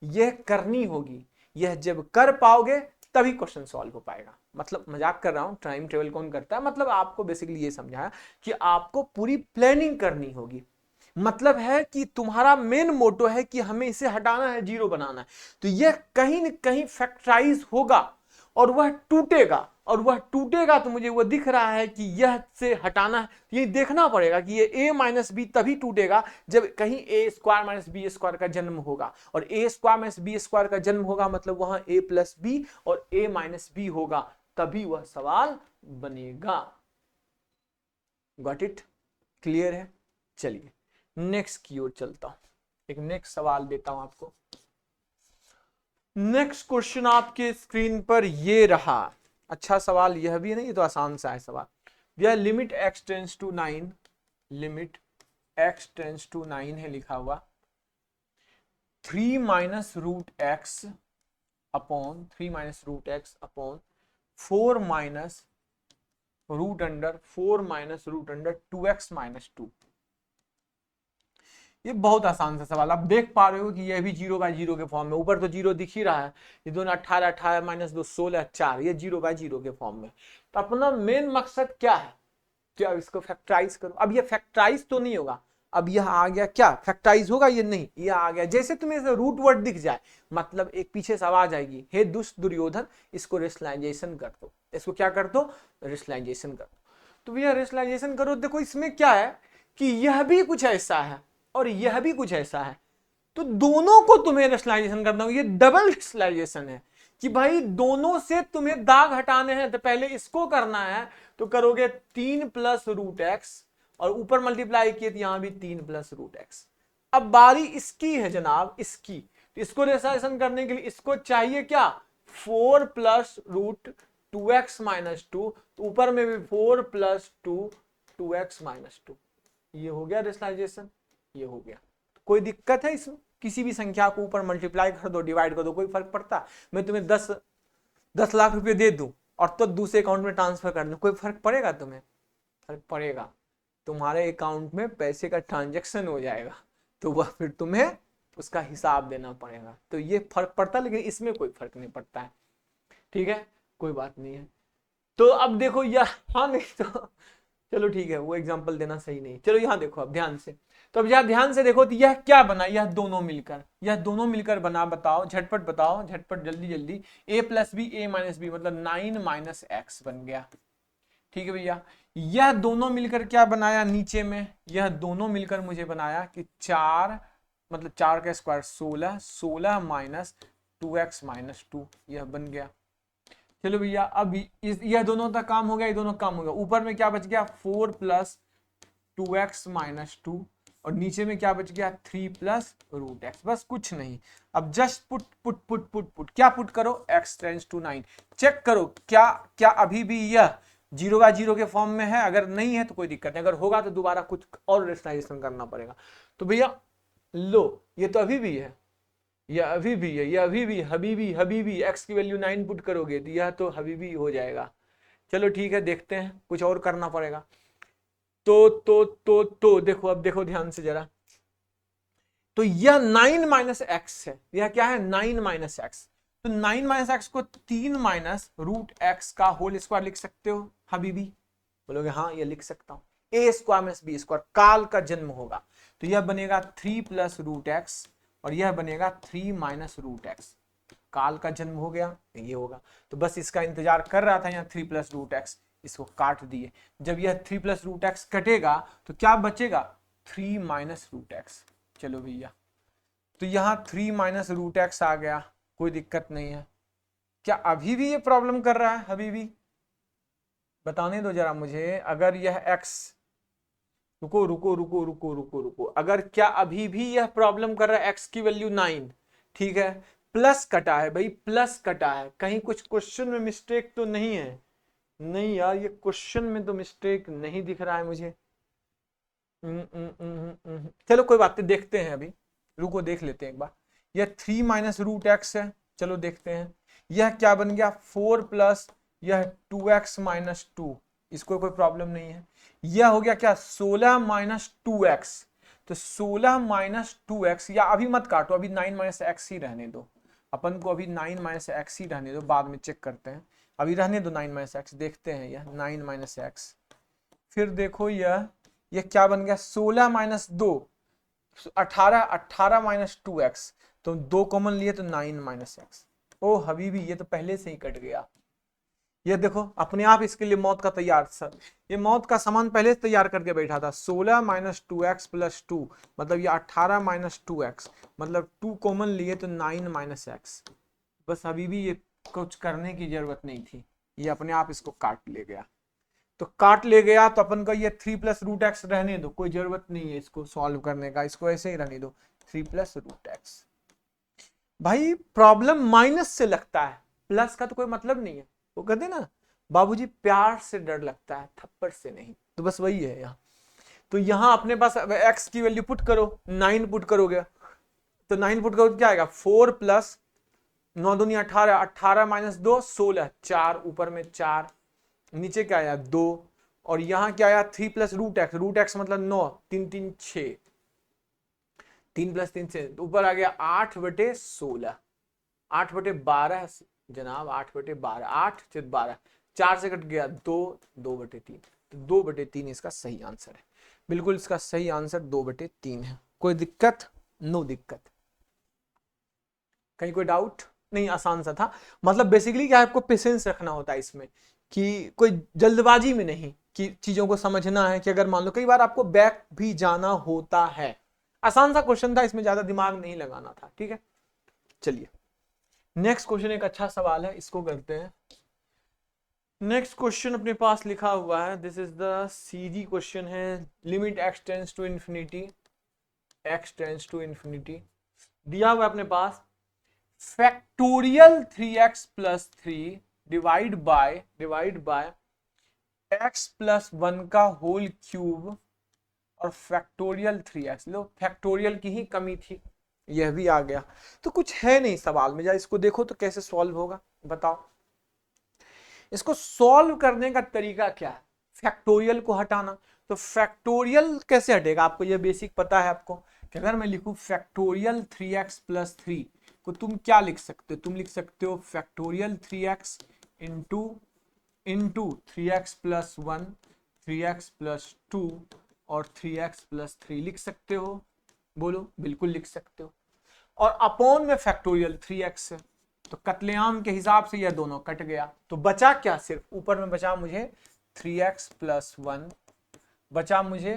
यह करनी होगी, यह जब कर पाओगे तभी क्वेश्चन सॉल्व हो पाएगा। मतलब मजाक कर रहा हूं, टाइम ट्रेवल कौन करता है, मतलब आपको बेसिकली ये समझाया कि आपको पूरी प्लानिंग करनी होगी। मतलब है कि तुम्हारा मेन मोटो है कि हमें इसे हटाना है, 0 बनाना है, तो यह कहीं न कहीं फैक्टराइज होगा और वह टूटेगा और वह टूटेगा तो मुझे वो दिख रहा है कि यह से हटाना है, ये देखना पड़ेगा कि ये a माइनस बी तभी टूटेगा जब कहीं a square minus b square का जन्म होगा, और a square minus b square का जन्म होगा मतलब वहां a प्लस बी और a माइनस बी होगा, तभी वह सवाल बनेगा। Got it? क्लियर है? चलिए नेक्स्ट की ओर चलता हूं, एक नेक्स्ट सवाल देता हूं आपको। नेक्स्ट क्वेश्चन आपके स्क्रीन पर ये रहा। अच्छा सवाल यह भी नहीं तो आसान सा है सवाल। यह limit x tends to 9, limit x tends to 9 है लिखा हुआ, 3 minus root x upon 3 minus root x upon 4 minus root under 4 minus root under 2x minus 2। ये बहुत आसान सा सवाल, आप देख पा रहे हो कि ये भी 0/0 के फॉर्म में, ऊपर तो 0 दिख ही रहा है, ये दोनों 18 18 माइनस 2 16 4, ये 0/0 के फॉर्म में। तो अपना मेन मकसद क्या है? क्या इसको फैक्टराइज करो। अब ये फैक्टराइज तो नहीं होगा, अब यह आ गया क्या फैक्टराइज होगा? ये नहीं, यह आ गया जैसे तुम्हें रूट वर्ड दिख जाए, मतलब एक पीछे से आवाज आएगी, हे दुष्ट दुर्योधन इसको रेशनलाइजेशन कर दो, इसको क्या कर दो? रेशनलाइजेशन कर दो। तो भैया रेशनलाइजेशन करो, देखो इसमें क्या है कि यह भी कुछ ऐसा है और यह भी कुछ ऐसा है, तो दोनों को तुम्हें रेशनलाइजेशन करना हो, ये डबल रेशनलाइजेशन है कि भाई दोनों से तुम्हें दाग हटाने हैं, तो पहले इसको करना है तो करोगे 3 प्लस रूट एक्स और ऊपर मल्टीप्लाई किए तो यहां भी 3 प्लस रूट एक्स। अब बारी इसकी है जनाब, इसकी, तो इसको रेशनलाइजेशन करने के लिए इसको चाहिए क्या? 4 प्लस रूट 2x माइनस 2, तो ऊपर में भी 4 प्लस 2x माइनस 2, ये हो गया रेशनलाइजेशन, ये हो गया। कोई दिक्कत है इसमें? किसी भी संख्या को ऊपर मल्टीप्लाई कर दो, डिवाइड कर दो, कोई फर्क पड़ता? मैं तुम्हें 10 लाख रुपए दे दूं और तो दूसरे अकाउंट में ट्रांसफर कर दूं, कोई फर्क पड़ेगा तुम्हें? फर्क पड़ेगा। तुम्हारे अकाउंट में पैसे का ट्रांजैक्शन हो जाएगा, तो वह फिर तुम्हें उसका हिसाब देना पड़ेगा, तो ये फर्क पड़ता है, लेकिन इसमें कोई फर्क नहीं पड़ता है। ठीक है, कोई बात नहीं है। तो अब देखो यहाँ नहीं तो चलो ठीक है, वो एग्जांपल देना सही नहीं, चलो यहाँ देखो अब ध्यान से। तो अब यहाँ ध्यान से देखो तो यह क्या बना? यह दोनों मिलकर बना, बताओ झटपट बताओ, झटपट जल्दी जल्दी। a plus b a minus b मतलब 9 माइनस एक्स बन गया। ठीक है भैया, यह दोनों मिलकर क्या बनाया? नीचे में यह दोनों मिलकर मुझे बनाया कि 4 मतलब 4 का स्क्वायर 16, 16 माइनस 2x माइनस 2, यह बन गया। चलो भैया अब यह दोनों का काम हो गया, ये दोनों काम हो गया। ऊपर में क्या बच गया? 4 प्लस 2x माइनस 2, और नीचे में क्या बच गया? 3 प्लस रूट एक्स, बस कुछ नहीं। अब just put put put put put, क्या पुट करो? x टेंस टू 9, चेक करो क्या क्या अभी भी यह 0/0 के फॉर्म में है? अगर नहीं है तो कोई दिक्कत नहीं, अगर होगा तो दोबारा कुछ और रेशनलाइजेशन करना पड़ेगा। तो भैया लो, ये तो अभी भी है, यह अभी भी है, यह अभी भी हबीबी हबीबी, x की वैल्यू 9 पुट करोगे तो यह तो हबीबी हो जाएगा। चलो ठीक है, देखते हैं, कुछ और करना पड़ेगा। तो देखो, अब देखो ध्यान से जरा, तो यह 9 माइनस एक्स है, यह क्या है? 9 माइनस एक्स। तो 9 माइनस एक्स को 3 माइनस रूट एक्स का होल स्क्वायर लिख सकते हो हबीबी? बोलोगे हाँ ये लिख सकता हूं। ए स्क्वायर माइनस बी स्क्वायर, काल का जन्म होगा, तो यह बनेगा 3 प्लस रूट एक्स और यह बनेगा 3 माइनस रूट एक्स। काल का जन्म हो गया, ये होगा। तो बस इसका इंतजार कर रहा था, यहाँ 3 प्लस रूट एक्स, इसको काट दिए। जब यह 3 प्लस रूट एक्स कटेगा तो क्या बचेगा? 3 माइनस रूट एक्स। चलो भैया, तो यहाँ 3 माइनस रूट एक्स आ गया, कोई दिक्कत नहीं है। क्या अभी भी ये प्रॉब्लम कर रहा है? अभी भी बताने दो जरा मुझे। अगर यह x, रुको रुको रुको रुको रुको रुको, अगर क्या अभी भी यह प्रॉब्लम कर रहा है x की वैल्यू 9, ठीक है, प्लस कटा है भाई, प्लस कटा है, कहीं कुछ क्वेश्चन में मिस्टेक तो नहीं है? नहीं यार, ये क्वेश्चन में तो मिस्टेक नहीं दिख रहा है मुझे। चलो कोई बात नहीं, देखते हैं अभी, रुको देख लेते हैं एक बार। यह 3 माइनस रूट एक्स है, चलो देखते हैं यह क्या बन गया? 4 प्लस यह 2x माइनस 2, इसको कोई प्रॉब्लम नहीं है। यह हो गया क्या? 16 माइनस 2x, तो 16 माइनस 2x, या अभी मत काटो, अभी 9 माइनस एक्स ही रहने दो अपन को, अभी 9 माइनस एक्स ही रहने दो, बाद में चेक करते हैं, अभी रहने दो 9 माइनस एक्स। देखते हैं यह 9 माइनस एक्स, फिर देखो यह क्या बन गया? 16 माइनस 2, 18, 18 माइनस 2x, तो 2 कॉमन लिए तो 9 माइनस एक्स। ओ हबीबी, ये तो पहले से ही कट गया, ये देखो अपने आप इसके लिए मौत का तैयार सर, ये मौत का सामान पहले से तैयार करके बैठा था। 16 माइनस 2x प्लस 2 मतलब ये 18 माइनस 2x मतलब 2 कॉमन लिए तो 9 माइनस एक्स। बस अभी भी ये कुछ करने की जरूरत नहीं थी, ये अपने आप इसको काट ले गया। तो काट ले गया तो अपन का ये 3 प्लस रूट एक्स रहने दो, कोई जरूरत नहीं है इसको सॉल्व करने का, इसको ऐसे ही रहने दो 3 प्लस रूट एक्स। भाई प्रॉब्लम माइनस से लगता है, प्लस का तो कोई मतलब नहीं है। वो कहते ना बाबूजी प्यार से डर लगता है, थप्पड़ से नहीं। तो बस वही है यहाँ। तो यहाँ अपने पास x की वैल्यू पुट करो, 9 पुट करोगे तो 9 पुट करोगे क्या आएगा 4 प्लस 9 दूनी 18, 18 माइनस 2 16, 4 ऊपर में 4, नीचे क्या आया 2 और यहाँ क्या आया 3 प्लस रूट एक्स मतलब 9, 3 3 6, 3 प्लस 3 से ऊपर आ गया 8/16, 8/12 जनाब, 8/12, 8 से 12, 4 से कट गया 2, 2/3, तो 2/3 इसका सही आंसर है। बिल्कुल इसका सही आंसर 2/3 है। कोई दिक्कत? नो दिक्कत। कहीं कोई डाउट नहीं? आसान सा था। मतलब बेसिकली क्या है, आपको पेशेंस रखना होता है इसमें, कि कोई जल्दबाजी में नहीं, कि चीजों को समझना है कि अगर मान लो कई बार आपको बैक भी जाना होता है। आसान सा क्वेश्चन था, इसमें ज्यादा दिमाग नहीं लगाना था। ठीक है, चलिए नेक्स्ट क्वेश्चन एक अच्छा सवाल है, इसको करते हैं। नेक्स्ट क्वेश्चन अपने पास लिखा हुआ है, दिस इज द सीधी क्वेश्चन है। Limit x tends to infinity, x tends to infinity दिया हुआ है अपने पास। Factorial 3x plus 3 divide by x plus 1 का होल क्यूब और फैक्टोरियल 3x। लो फैक्टोरियल की ही कमी थी, यह भी आ गया। तो कुछ है नहीं सवाल में, जा इसको देखो तो कैसे सॉल्व होगा बताओ। इसको सॉल्व करने का तरीका क्या है? फैक्टोरियल को हटाना। तो फैक्टोरियल कैसे हटेगा? आपको यह बेसिक पता है आपको कि अगर मैं लिखूं फैक्टोरियल 3x प्लस 3 को तुम क्या लिख सकते हो? तुम लिख सकते हो factorial 3x into 3x plus 1, 3x plus 2 और 3x प्लस 3 लिख सकते हो। बोलो, बिल्कुल लिख सकते हो। और अपॉन में फैक्टोरियल 3x है, तो कतलेआम के हिसाब से यह दोनों कट गया। तो बचा क्या? सिर्फ ऊपर में बचा मुझे 3x प्लस 1, बचा मुझे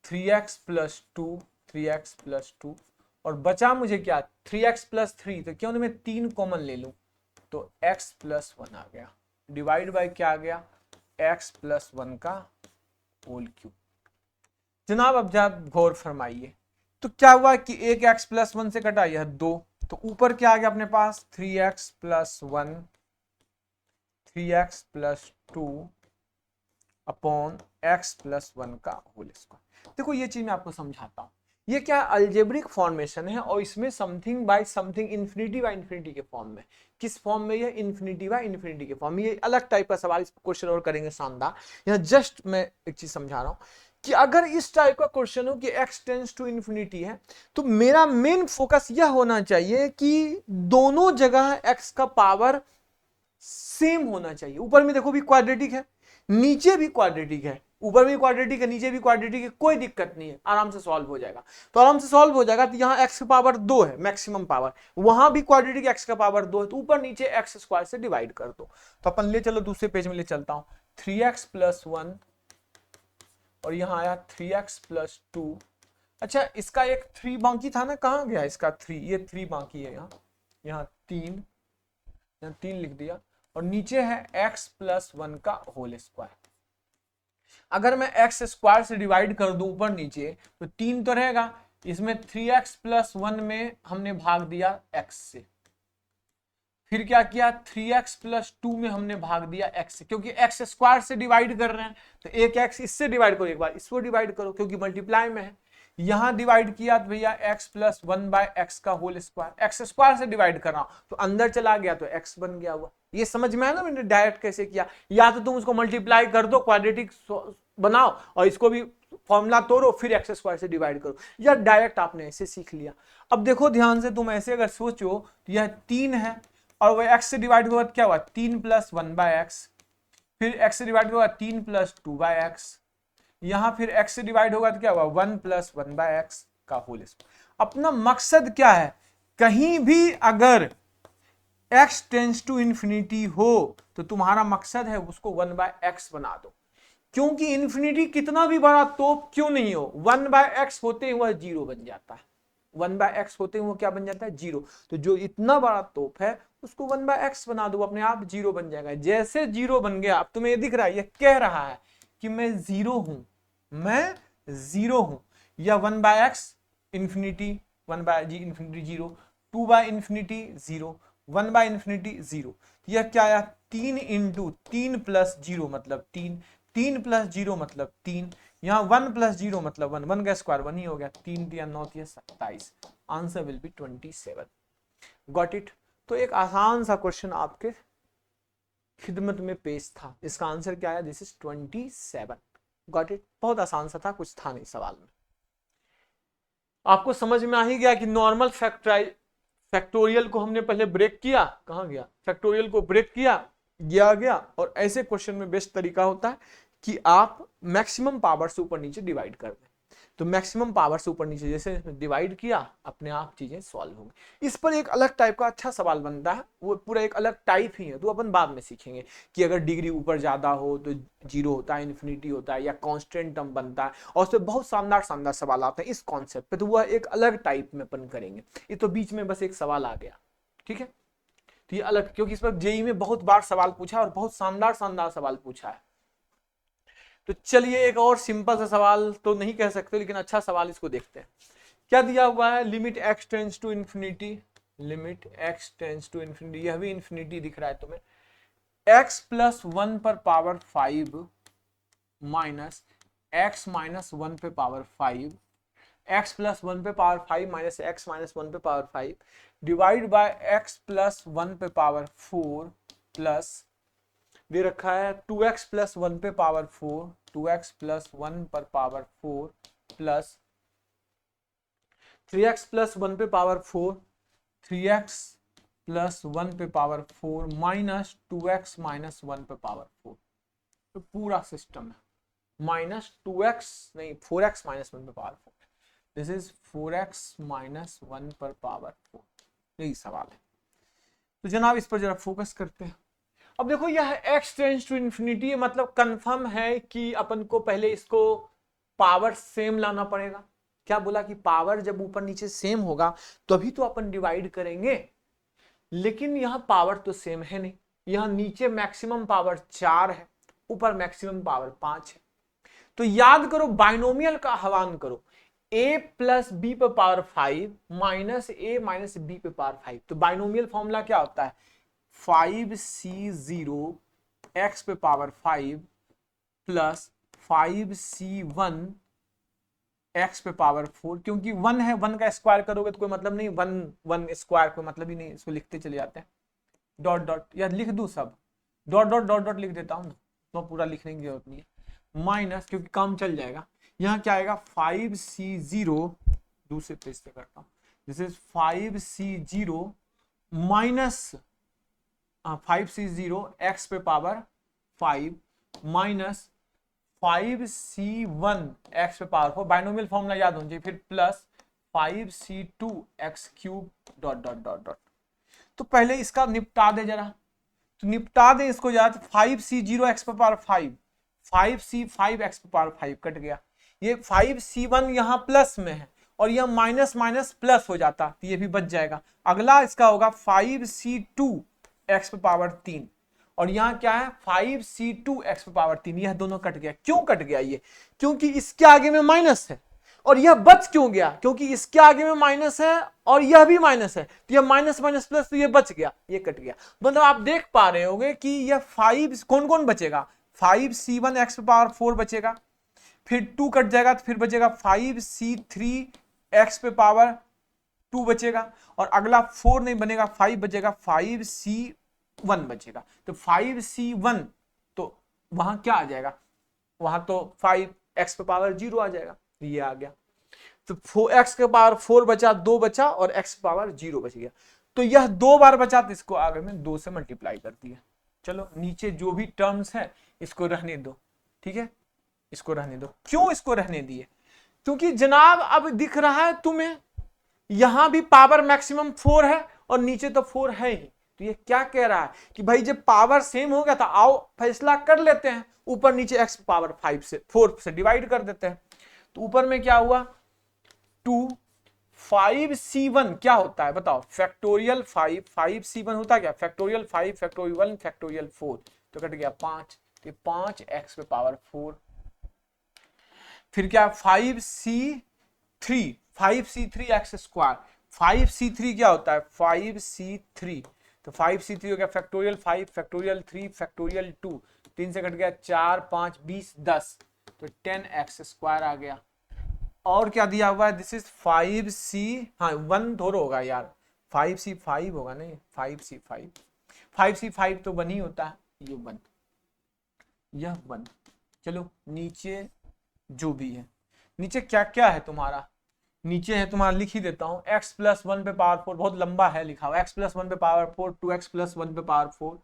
3x प्लस 2, 3x प्लस 2 और बचा मुझे क्या 3x प्लस 3। तो क्यों ना मैं 3 कॉमन ले लूं, तो x प्लस 1 आ गया, डिवाइड बाय क्या आ गया x प्लस 1 का होल क्यूब। जनाब अब जब गौर फरमाइए, तो क्या हुआ कि एक x प्लस 1 से कटा यह 2, तो ऊपर क्या आ गया अपने पास 3x plus 1, 3x plus 2 upon x plus 1 का होल स्क्वायर। देखो ये चीज मैं आपको समझाता हूं, ये क्या अलजेब्रिक फॉर्मेशन है और इसमें something by something infinity by infinity के फॉर्म में। किस फॉर्म में? ये इंफिनिटी बाय इंफिनिटी के फॉर्म में। ये अलग टाइप का सवाल, इस क्वेश्चन और करेंगे शानदार। यहाँ जस्ट मैं एक चीज समझा रहा हूं कि अगर इस टाइप का क्वेश्चन हो कि x टेंड्स टू इंफिनिटी है, तो मेरा मेन फोकस यह होना चाहिए कि दोनों जगह x का पावर सेम होना चाहिए। ऊपर में देखो भी क्वाड्रेटिक है, नीचे भी क्वाड्रेटिक है, ऊपर भी क्वाड्रेटिक है, नीचे भी क्वाड्रेटिक है, कोई दिक्कत नहीं है, आराम से सॉल्व हो जाएगा। तो आराम से सॉल्व हो जाएगा। तो यहाँ x का पावर 2 है मैक्सिमम पावर, वहां भी क्वाड्रेटिक x का पावर 2 है, तो ऊपर नीचे x स्क्वायर से डिवाइड कर दो। तो अपन ले चलो दूसरे पेज में ले चलता हूं, 3x प्लस 1 और यहाँ आया 3x प्लस 2। अच्छा इसका एक 3 बाकी था ना, कहाँ गया इसका 3? ये 3 बाकी है, यहाँ 3, यहाँ 3 लिख दिया और नीचे है x प्लस 1 का होल स्क्वायर। अगर मैं x स्क्वायर से डिवाइड कर दूं ऊपर नीचे तो 3 तो रहेगा, इसमें 3x प्लस 1 में हमने भाग दिया x से, फिर क्या किया 3x प्लस 2 में हमने भाग दिया x से, क्योंकि x स्क्वायर से डिवाइड कर रहे हैं तो एक x इससे डिवाइड करो, एक बार इसको डिवाइड करो क्योंकि मल्टीप्लाई में है। यहां डिवाइड किया तो भैया x प्लस 1 बाय x का होल स्क्वायर, x स्क्वायर से डिवाइड कर रहा हूं तो अंदर चला गया तो x बन गया हुआ। ये समझ में आया ना मैंने डायरेक्ट कैसे किया? या तो तुम उसको मल्टीप्लाई कर दो, क्वाड्रेटिक बनाओ और इसको भी फॉर्मूला तोड़ो, फिर x स्क्वायर से डिवाइड करो, या डायरेक्ट आपने ऐसे सीख लिया। अब देखो ध्यान से, तुम ऐसे अगर सोचो तो यह 3 है और वह x से डिवाइड हुआ क्या हुआ 3 प्लस 1 बाय एक्स, फिर x से डिवाइड हुआ 3 प्लस 2 बाय एक्स, यहां फिर x से डिवाइड होगा तो क्या हुआ 1 प्लस 1 बाय एक्स का होल स्क्वायर। अपना मकसद क्या है? कहीं भी अगर x टेंड्स टू इंफिनिटी हो तो तुम्हारा मकसद है उसको 1/x बना दो, क्योंकि इन्फिनिटी कितना भी बड़ा तोप क्यों नहीं हो 1/x होते ही वह जीरो बन जाता है। 1/x होते ही वो क्या बन जाता है, जीरो। तो जो इतना बड़ा तोप है उसको 1/x बना दो, अपने आप जीरो बन जाएगा। जैसे जीरो बन गया, अब तुम्हें ये दिख रहा है, ये कह रहा है कि मैं जीरो हूं, मैं जीरो हूं, या 1/x infinity, 1/g infinity zero, 2/इंफिनिटी जीरो, 1/इंफिनिटी जीरो। यह क्या आया, 3 इंटू 3 प्लस जीरो मतलब 3, 3 प्लस जीरो मतलब 3, यहाँ 1 प्लस जीरो मतलब 1, 1 का स्क्वायर 1 ही हो गया, 3 या 9 या 27, answer will be 27। Got it. तो एक आसान सा क्वेश्चन आपके खिदमत में पेश था, इसका आंसर क्या है, दिस इज 27। Got it. बहुत आसान सा था, कुछ था नहीं सवाल में। आपको समझ में आ ही गया कि नॉर्मल फैक्टोरियल को हमने पहले ब्रेक किया, कहां गया, फैक्टोरियल को ब्रेक किया गया। और ऐसे क्वेश्चन में बेस्ट तरीका होता है कि आप मैक्सिमम पावर से ऊपर नीचे डिवाइड कर दें। तो मैक्सिमम पावर से ऊपर नीचे जैसे डिवाइड किया, अपने आप चीजें सॉल्व होंगी। इस पर एक अलग टाइप का अच्छा सवाल बनता है, वो पूरा एक अलग टाइप ही है, तो अपन बाद में सीखेंगे कि अगर डिग्री ऊपर ज्यादा हो तो जीरो होता है, इन्फिनिटी होता है, या कांस्टेंट टर्म बनता है, और उसमें बहुत शानदार शानदार सवाल आते हैं इस कॉन्सेप्ट पे, तो वह एक अलग टाइप में अपन करेंगे। ये तो बीच में बस एक सवाल आ गया, ठीक है। तो ये अलग, क्योंकि इस पर जेई में बहुत बार सवाल पूछा और बहुत शानदार शानदार सवाल पूछा है। तो चलिए एक और सिंपल सा सवाल तो नहीं कह सकते, लेकिन अच्छा सवाल इसको देखते हैं। क्या दिया हुआ है, limit x tends to infinity, limit x tends to infinity, यह भी इंफिनिटी दिख रहा है तुम्हें, x प्लस 1 पर पावर 5 माइनस x माइनस 1 पे पावर 5, x प्लस 1 पे पावर 5 माइनस x माइनस 1 पे power 5 divide by x plus 1 पे पावर 4 प्लस दे रखा है 2x प्लस 1 पे पावर 4, 2x प्लस 1 पर पावर 4 प्लस 3x प्लस 1 पे पावर 4, 3x प्लस 1 पे पावर 4 माइनस 2x माइनस 1 पे पावर 4। तो पूरा सिस्टम है माइनस 2x नहीं 4x माइनस 1 पे power 4, this is 4x minus 1 पर पावर 4। यही सवाल है। तो जनाब इस पर जरा फोकस करते हैं। अब देखो यह x टेंड्स टू इंफिनिटी, मतलब कंफर्म है कि अपन को पहले इसको पावर सेम लाना पड़ेगा। क्या बोला कि पावर जब ऊपर नीचे सेम होगा तभी तो अपन डिवाइड करेंगे, लेकिन यहां पावर तो सेम है नहीं, यहां नीचे मैक्सिमम पावर 4 है, ऊपर मैक्सिमम पावर 5 है। तो याद करो, बाइनोमियल का आह्वान करो, a प्लस बी पे power 5 minus a minus b पे पावर 5। तो बाइनोमियल फॉर्मूला क्या होता है, 5c0 x पे पावर 5 प्लस 5c1 x पे पावर 4, क्योंकि 1 है, 1 का स्क्वायर करोगे तो कोई मतलब नहीं, 1 स्क्वायर कोई मतलब ही नहीं, इसको लिखते चले जाते हैं डॉट डॉट, या लिख दूं सब डॉट डॉट डॉट डॉट लिख देता हूं ना, तो पूरा लिखने की जरूरत नहीं है, माइनस क्योंकि काम चल जाएगा। यहां क्या आएगा 5c0, दूसरे पेज से करता हूं, this is 5c0 minus 5c0 x पे पावर 5 माइनस 5c1 x पे पावर 4, बाइनोमियल फॉर्मूला याद होना चाहिए, फिर plus 5c2 x cube dot dot dot dot. तो पहले इसका निपटा दे जरा, तो निपटा दे इसको जरा। 5c0 x पे पावर 5, 5c5 x पे पावर 5 कट गया, ये 5c1 यहां प्लस में है और यह माइनस माइनस प्लस हो जाता, तो ये भी बच जाएगा। अगला इसका होगा 5c2 x पे पावर 3, और यहां क्या है 5c2 x पे पावर 3, यह दोनों कट गया। क्यों कट गया ये, क्योंकि इसके आगे में माइनस है, और यह बच क्यों गया, क्योंकि इसके आगे में माइनस है और यह भी माइनस है, तो यह माइनस माइनस प्लस, तो यह बच गया, ये कट गया। मतलब आप देख पा रहे होंगे कि यह 5 कौन कौन बचेगा, 5c1 x पे पावर 4 बचेगा, फिर 2 कट जाएगा तो फिर बचेगा 5c3 x पे पावर 2 बचेगा, और अगला 4 नहीं बनेगा, 5 बचेगा, 5c1 बचेगा। तो 5c1 तो वहां क्या आ जाएगा, वहां तो 5x पे पावर 0 आ जाएगा, ये आ गया। तो 4x के पावर 4 बचा, 2 बचा, और x पावर 0 बच गया। तो यह 2 बार बचा, तो इसको आगे में 2 से मल्टीप्लाई कर दिया। चलो नीचे जो भी टर्म्स है इसको रहने दो, ठीक है, इसको रहने दो। क्यों इसको रहने दिए, क्योंकि जनाब अब दिख रहा है तुम्हें यहां भी पावर मैक्सिमम 4 है और नीचे तो 4 है ही, तो ये क्या कह रहा है कि भाई जब पावर सेम हो गया था, आओ फैसला कर लेते हैं, ऊपर नीचे x पावर 4 से डिवाइड कर देते हैं। तो ऊपर में क्या हुआ 2 5c1 क्या होता है बताओ, फैक्टोरियल 5c1 होता है क्या, फैक्टोरियल 5 फैक्टोरियल 1 फैक्टोरियल 4, तो कट गया 5, तो 5x पे पावर 4। फिर क्या 5c3 x स्क्वायर, 5c3 क्या होता है 5c3, तो 5c3 हो गया फैक्टोरियल 5 फैक्टोरियल 3 फैक्टोरियल 2, 3 से कट गया 4 5 20 10, तो 10x स्क्वायर आ गया। और क्या दिया हुआ है, दिस इज 5c, हाँ 1 थोड़ा होगा यार, 5c5 होगा नहीं, 5c5 तो 1 ही होता है, ये 1, यह 1। चलो नीचे जो भी है, नीचे क्या क्या है तुम्हारा, नीचे है तुम्हारा, लिख ही देता हूं, x प्लस 1 पे पावर 4, बहुत लंबा है लिखा हुआ, x प्लस 1 पे पावर 4, 2x प्लस 1 पे पावर 4,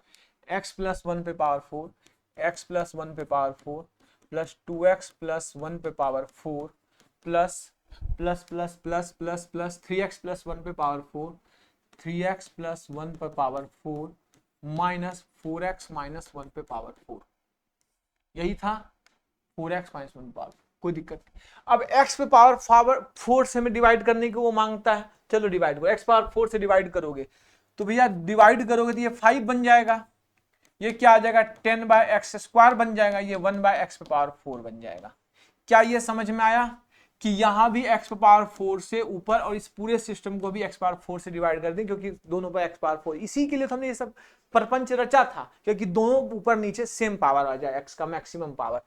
x प्लस 1 पे पावर 4, x प्लस 1 पे पावर 4 प्लस 2x प्लस 1 पे power 4 plus plus plus plus plus plus 3x plus 1 पे पावर 4, 3x प्लस 1 पे पावर 4 माइनस 4x माइनस 1 पे power 4, यही था 4x माइनस 1 पावर, कोई दिक्कत नहीं। अब x पे पावर 4 से में डिवाइड करने को वो मांगता है, चलो डिवाइड करो, x पावर 4 से डिवाइड करोगे तो भैया डिवाइड करोगे तो ये 5 बन जाएगा, ये क्या आ जाएगा 10 बाय एक्स स्क्वायर बन जाएगा, ये 1 बाय एक्स पे पावर 4 बन जाएगा। क्या ये समझ में आया कि यहां भी x पावर 4 से ऊपर और इस पूरे सिस्टम को भी x पावर 4 से डिवाइड कर दें, क्योंकि दोनों पर x पावर 4, इसी के लिए तो हमने ये सब प्रपंच रचा था, क्योंकि दोनों ऊपर नीचे सेम पावर आ जाए, x का मैक्सिमम पावर।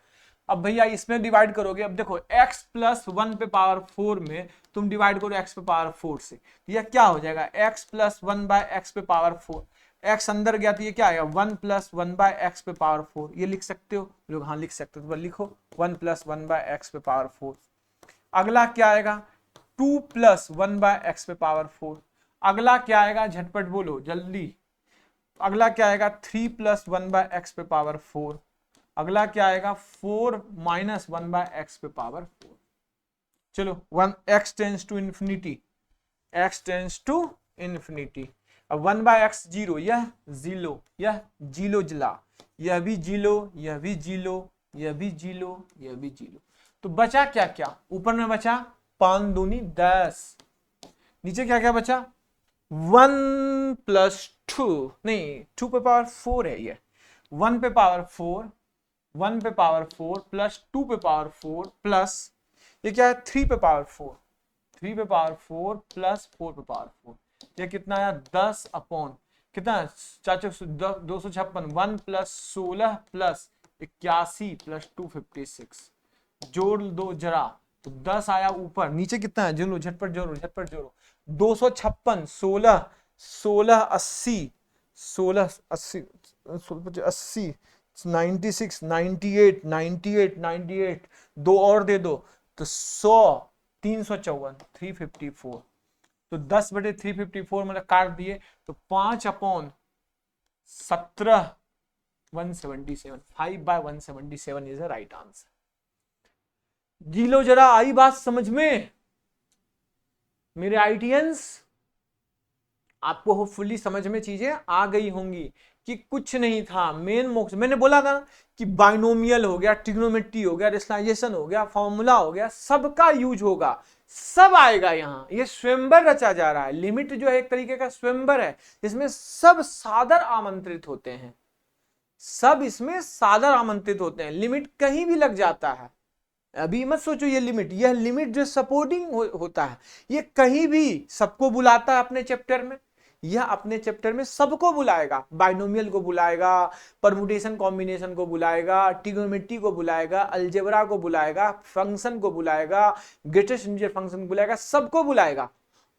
अब भैया इसमें डिवाइड करोगे, अब देखो x प्लस 1 पे पावर 4 में तुम डिवाइड करो x पे पावर 4 से, तो यह क्या हो जाएगा x प्लस 1 बाय एक्स पे पावर 4, x अंदर गया तो ये क्या आएगा 1 प्लस 1 बाय एक्स पे पावर 4, ये लिख सकते हो लोग, हाँ लिख सकते हो, तो लिखो 1 प्लस 1 बाय एक्स पे पावर 4। अगला क्या आएगा 2 प्लस 1 बाय एक्स पे पावर 4, अगला क्या आएगा झटपट बोलो जल्दी, अगला क्या आएगा 3 प्लस 1 बाय एक्स पे पावर 4, अगला क्या आएगा 4 माइनस 1 बाय एक्स पे पावर 4। चलो 1 x tends to infinity, x tends to infinity, अब 1 बाय एक्स जीरो, यह जीरो, यह जीरो जला, यह भी जीरो, यह भी जीरो, यह भी जीरो, यह भी जीरो, तो बचा क्या क्या, ऊपर में बचा 5 दूनी 10, नीचे क्या क्या बचा 1 प्लस 2, नहीं 2 पे पावर 4 है, ये 1 पे पावर 4, 1 पे पावर 4 प्लस 2 पे पावर 4 प्लस ये क्या है 3 पे पावर 4, 3 पे पावर 4 प्लस 4 पे पावर 4, ये कितना आया 10 अपॉन कितना 256, 1 प्लस 16 प्लस 81 प्लस 256, जोड़ दो जरा तो 10 आया ऊपर, नीचे कितना है जोड़ो झटपट जोड़ो झटपट जोड़ो, 256 16 16 80 16 80 80 96 98 98 98, दो और दे दो तो 100 354 354, तो 10 बटे 354 मतलब काट दिए तो 5 upon 17 177, 5 by 177 is the right answer. जी लो जरा, आई बात समझ में मेरे आईटीएंस, आपको होपफुली समझ में चीजें आ गई होंगी कि कुछ नहीं था मेन मोक्ष, मैंने बोला था कि बाइनोमियल हो गया, ट्रिग्नोमेट्री हो गया, रेशनलाइजेशन हो गया, फॉर्मूला हो गया, सबका यूज होगा, सब आएगा यहाँ, ये स्वयंवर रचा जा रहा है, लिमिट जो है एक तरीके का स्वयंवर है, इसमें सब सादर आमंत्रित होते हैं, सब इसमें सादर आमंत्रित होते हैं, लिमिट कहीं भी लग जाता है, अभी मत सोचो ये लिमिट, यह लिमिट जो सपोर्टिंग होता है ये कहीं भी सबको बुलाता है अपने चैप्टर में, यह अपने चैप्टर में सबको बुलाएगा, बाइनोमियल को बुलाएगा, परमुटेशन कॉम्बिनेशन को बुलाएगा, ट्रिग्नोमेट्री को बुलाएगा, अलजेब्रा को बुलाएगा, फंक्शन को बुलाएगा, ग्रेटेस्ट इंटीजर फंक्शन को बुलाएगा, सबको बुलाएगा,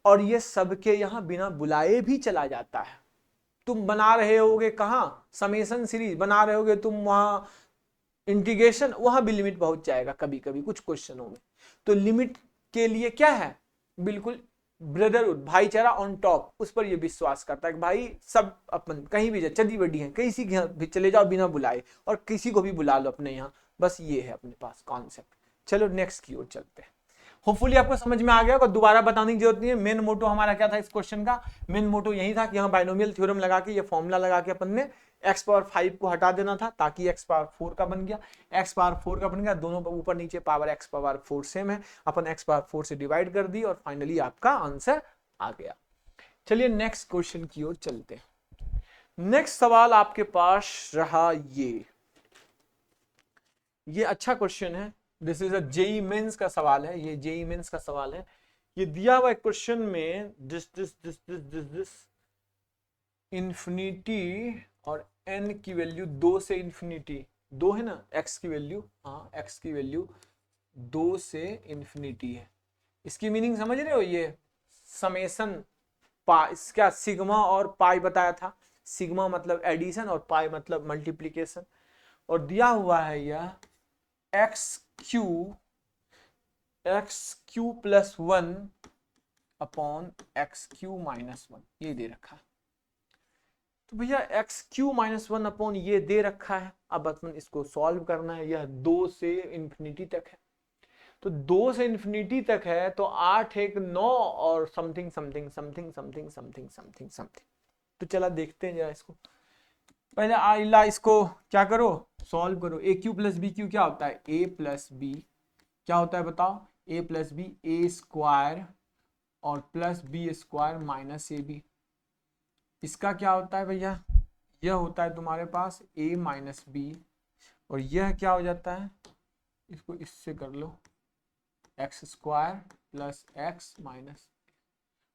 और ये सबके यहां बिना बुलाए भी चला जाता है। तुम बना रहे होगे कहां समेशन सीरीज बना रहे होगे तुम, वहां इंटीग्रेशन, वहां भी लिमिट पहुंच जाएगा कभी कभी कुछ क्वेश्चनों में, तो लिमिट के लिए क्या है बिल्कुल ब्रदरहुड, भाईचारा ऑन टॉप, उस पर ये विश्वास करता है कि भाई सब अपन कहीं भी जाए, चंदी बड़ी है किसी के यहाँ भी चले जाओ बिना बुलाए, और किसी को भी बुला लो अपने यहाँ, बस ये है अपने पास कॉन्सेप्ट। चलो नेक्स्ट की ओर चलते हैं, होपफुली आपको समझ में आ गया होगा, दोबारा बताने की जरूरत नहीं है। मेन मोटो हमारा क्या था इस क्वेश्चन का, मेन मोटो यही था कि यहाँ बाइनोमियल थ्योरम लगा के, ये फॉर्मूला लगा के अपन ने x पावर 5 को हटा देना था, ताकि x पावर 4 का बन गया, x पावर 4 का बन गया, दोनों ऊपर नीचे पावर x पावर 4 सेम है, अपन x पावर 4 से डिवाइड कर दी और फाइनली आपका आंसर आ गया। चलिए नेक्स्ट क्वेश्चन की ओर चलते हैं। नेक्स्ट सवाल आपके पास रहा ये अच्छा क्वेश्चन है, this is a JEE Mains का सवाल है, ये जेई मेंस का सवाल है। ये दिया हुआ क्वेश्चन में दिस इंफिनिटी और n की वैल्यू 2 से इंफिनिटी, 2 है ना, x की वैल्यू, हाँ x की वैल्यू 2 से इंफिनिटी है। इसकी मीनिंग समझ रहे हो, ये समेशन पाई, क्या सिग्मा और पाई बताया था, सिग्मा मतलब एडिशन और पाई मतलब मल्टीप्लीकेशन, और दिया हुआ है यह x Q plus 1 upon x cube minus 1, ये दे रखा है। तो भैया एक्स क्यू माइनस 1 अपॉन ये दे रखा है, अब अपन इसको सॉल्व करना है। यह 2 से इंफिनिटी तक है, तो 2 से इंफिनिटी तक है, तो 8 1 9 और something something something something something something something. तो चला देखते हैं जरा इसको, पहले आइला इसको क्या करो, सॉल्व करो। ए क्यू प्लस बी क्यू क्या होता है, ए प्लस बी क्या होता है बताओ, a plus b a square और plus b square minus a b. इसका क्या होता है भैया, यह होता है तुम्हारे पास a माइनस बी, और यह क्या हो जाता है, इसको इससे कर लो x square plus x minus,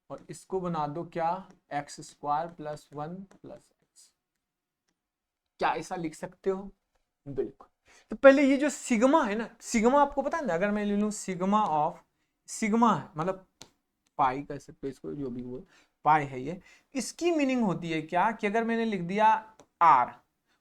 और इसको बना दो क्या, x square plus 1 plus x. क्या ऐसा लिख सकते हो, बिल्कुल। तो पहले ये जो सिग्मा है ना, सिग्मा आपको पता है ना, अगर मैं ले लूं सिग्मा ऑफ, सिग्मा है मतलब पाई कह सकते हो इसको, जो भी वो पाई है ये, इसकी मीनिंग होती है क्या कि अगर मैंने लिख दिया r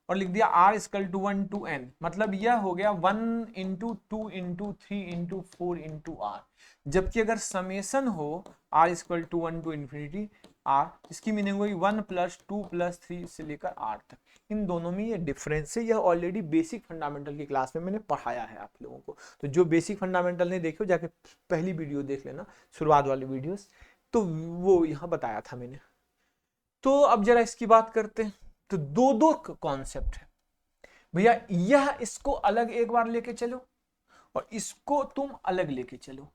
और लिख दिया r equal to 1 to n, मतलब यह हो गया 1 into 2 into 3 into 4 into r। जबकि अगर समेशन हो r equal to 1 to infinity r, इसकी मीनिंग हुई 1 प्लस 2 प्लस 3 से लेकर r तक। इन दोनों में ये डिफरेंस है, यह ऑलरेडी बेसिक फंडामेंटल की क्लास में मैंने पढ़ाया है आप लोगों को। तो जो बेसिक फंडामेंटल नहीं देखे जाके पहली वीडियो देख लेना, शुरुआत वाली वीडियोस, तो वो यहाँ बताया था मैंने। तो अब जरा इसकी बात करते हैं। तो दो दो कॉन्सेप्ट है भैया, यह इसको अलग एक बार लेके चलो और इसको तुम अलग लेके चलो।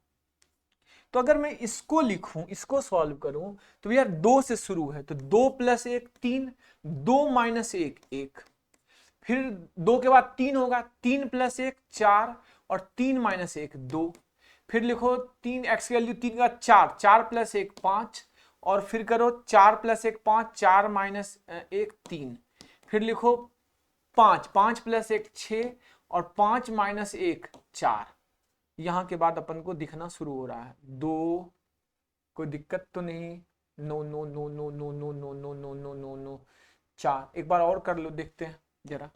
तो अगर मैं इसको लिखूं, इसको सॉल्व करूं, तो भैया 2 से शुरू है, तो 2 प्लस 1 3, 2 माइनस 1 1, फिर 2 के बाद 3 होगा, 3 प्लस 1 4 और 3 माइनस 1 2, फिर लिखो 3 एक्स की वैल्यू 3 का 4, 4 प्लस 1 5, और फिर करो 4 प्लस 1 5, 4 माइनस 1 3, फिर लिखो 5, 5 प्लस 1 6 और 5 माइनस 1 4। यहां के बाद अपन को दिखना शुरू हो रहा है 2, कोई दिक्कत तो नहीं, no no no no no no no no no no no no 4। एक बार और कर लो, देखते हैं जरा,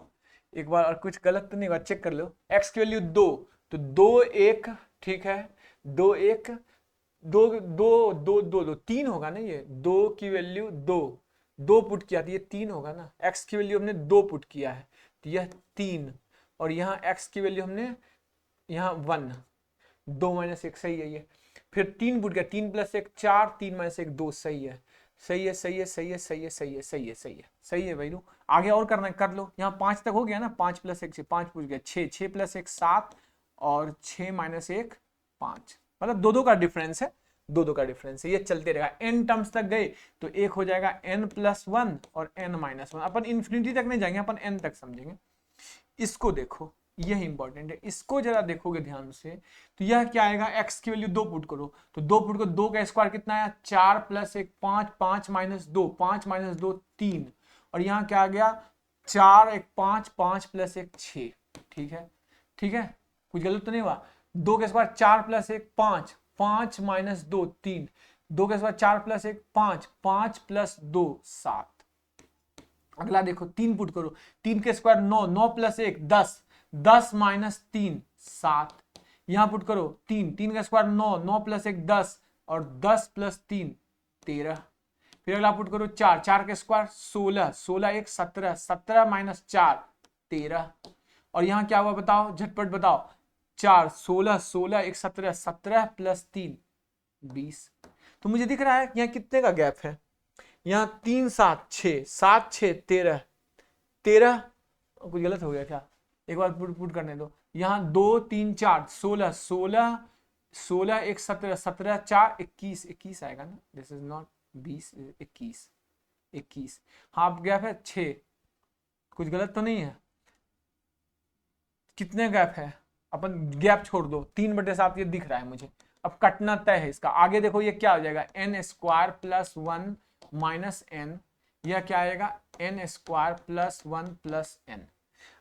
एक बार और कुछ गलत तो नहीं हुआ, चेक कर लो। एक्स की वैल्यू 2, तो 2 1 ठीक है, 2 1 2 2 2 2 2 3 होगा ना, ये 2 की वैल्यू 2 2 पुट किया तो ये 3 होगा ना। एक्स की वैल्यू हमने 2 पुट किया है तो यह 3, और यहाँ एक्स की वैल्यू हमने यहाँ 1, 2 माइनस 1 सही है ये, फिर 3 पुट किया, 3 प्लस 1 4, 3 माइनस 1 2, सही है सही है सही है सही है सही है सही है सही है सही है सही है भाई। आगे और करना है कर लो, यहाँ 5 तक हो गया ना, 5 प्लस 1 से 5 पूछ गया 6, 6 प्लस 1 7 और 6 माइनस 1 5, मतलब दो दो का डिफरेंस है, दो दो का डिफरेंस है, ये चलते रहेगा। n टर्म्स तक गए तो एक हो जाएगा n प्लस 1 और n माइनस 1, अपन इन्फिनिटी तक नहीं जाएंगे, अपन n तक समझेंगे। इसको देखो, यह इंपॉर्टेंट है, इसको जरा देखोगे ध्यान से, तो यह क्या आएगा, x की वैल्यू 2 पुट करो, तो 2 पुट करो, 2 का स्क्वायर कितना आया 4 प्लस 1 5, 5 माइनस 2 5 माइनस 2 3, और यहाँ क्या आ गया 4 1 5, 5 प्लस 1 6, ठीक है ठीक है, कुछ गलत तो नहीं हुआ। 2 का स्क्वायर 4 प्लस 1 5, 5 माइनस 2 3, 2 का स्क्वायर 4 प्लस 1 5, 5 प्लस 2 7। अगला देखो 3 पुट करो, 3 के स्क्वायर 9, 9 प्लस 1 10, 10 माइनस 3 7, यहां पुट करो 3, 3 का स्क्वायर 9, 9 प्लस 1 10 और 10 प्लस 3 13, फिर अगला पुट करो 4, 4 के स्क्वायर 16, 16 1 17, 17 माइनस 4 13, और यहां क्या हुआ बताओ, झटपट बताओ, 4 16 16 1 17 17 प्लस 3 20। तो मुझे दिख रहा है यहाँ कितने का गैप है, यहाँ 3 7 6 7 6 13 13, कुछ गलत हो गया क्या, एक बार पुट करने दो। यहाँ 2 3 4 16 16 16 1 17 17 4 21 21 आएगा ना, this is not 20 21 21। Half gap है 6, कुछ गलत तो नहीं है, कितने गैप है, अपन गैप छोड़ दो, 3/7 ये दिख रहा है मुझे। अब कटना तय है इसका, आगे देखो ये क्या हो जाएगा, n square plus 1 minus n, यह क्या आएगा n square plus 1 plus n।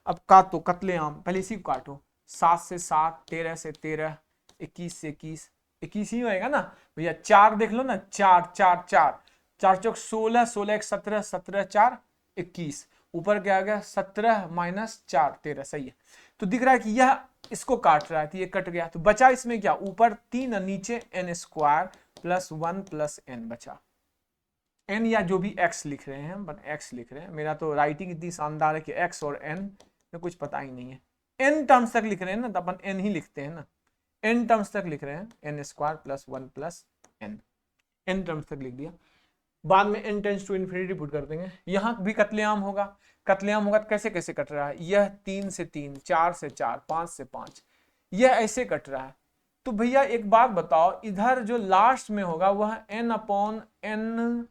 अब काटो, कतले आम, पहले इसी को काटो, 7 से 7 13 से 13 21 से 21 21 ही होएगा ना भैया। 4 देख लो ना, 4 4 4 4 चौक 16 16 1 17 17 4 21, ऊपर क्या आ गया 17 माइनस 4 13, सही है। तो दिख रहा है कि यह इसको काट रहा है, तो ये कट गया, तो बचा इसमें क्या, ऊपर 3 और नीचे n square plus 1 plus n बचा। n या जो भी x लिख रहे हैं, बट x लिख रहे हैं, मेरा तो राइटिंग इतनी शानदार है कि x और n में कुछ पता ही नहीं है। n टर्म्स तक लिख रहे हैं ना, तो अपन n ही लिखते हैं ना, n टर्म्स तक लिख रहे हैं, n square plus 1 plus n, n terms तक लिख दिया। बाद में n tends to infinity put कर देंगे। यहाँ भी कत्लेआम होगा, कत्लेआम होगा तो कैसे कैसे कट रहा है, यह 3 से 3 4 से 4 5 से 5, यह ऐसे कट रहा है। तो भैया एक बात बताओ, इधर जो लास्ट में होगा वह n/n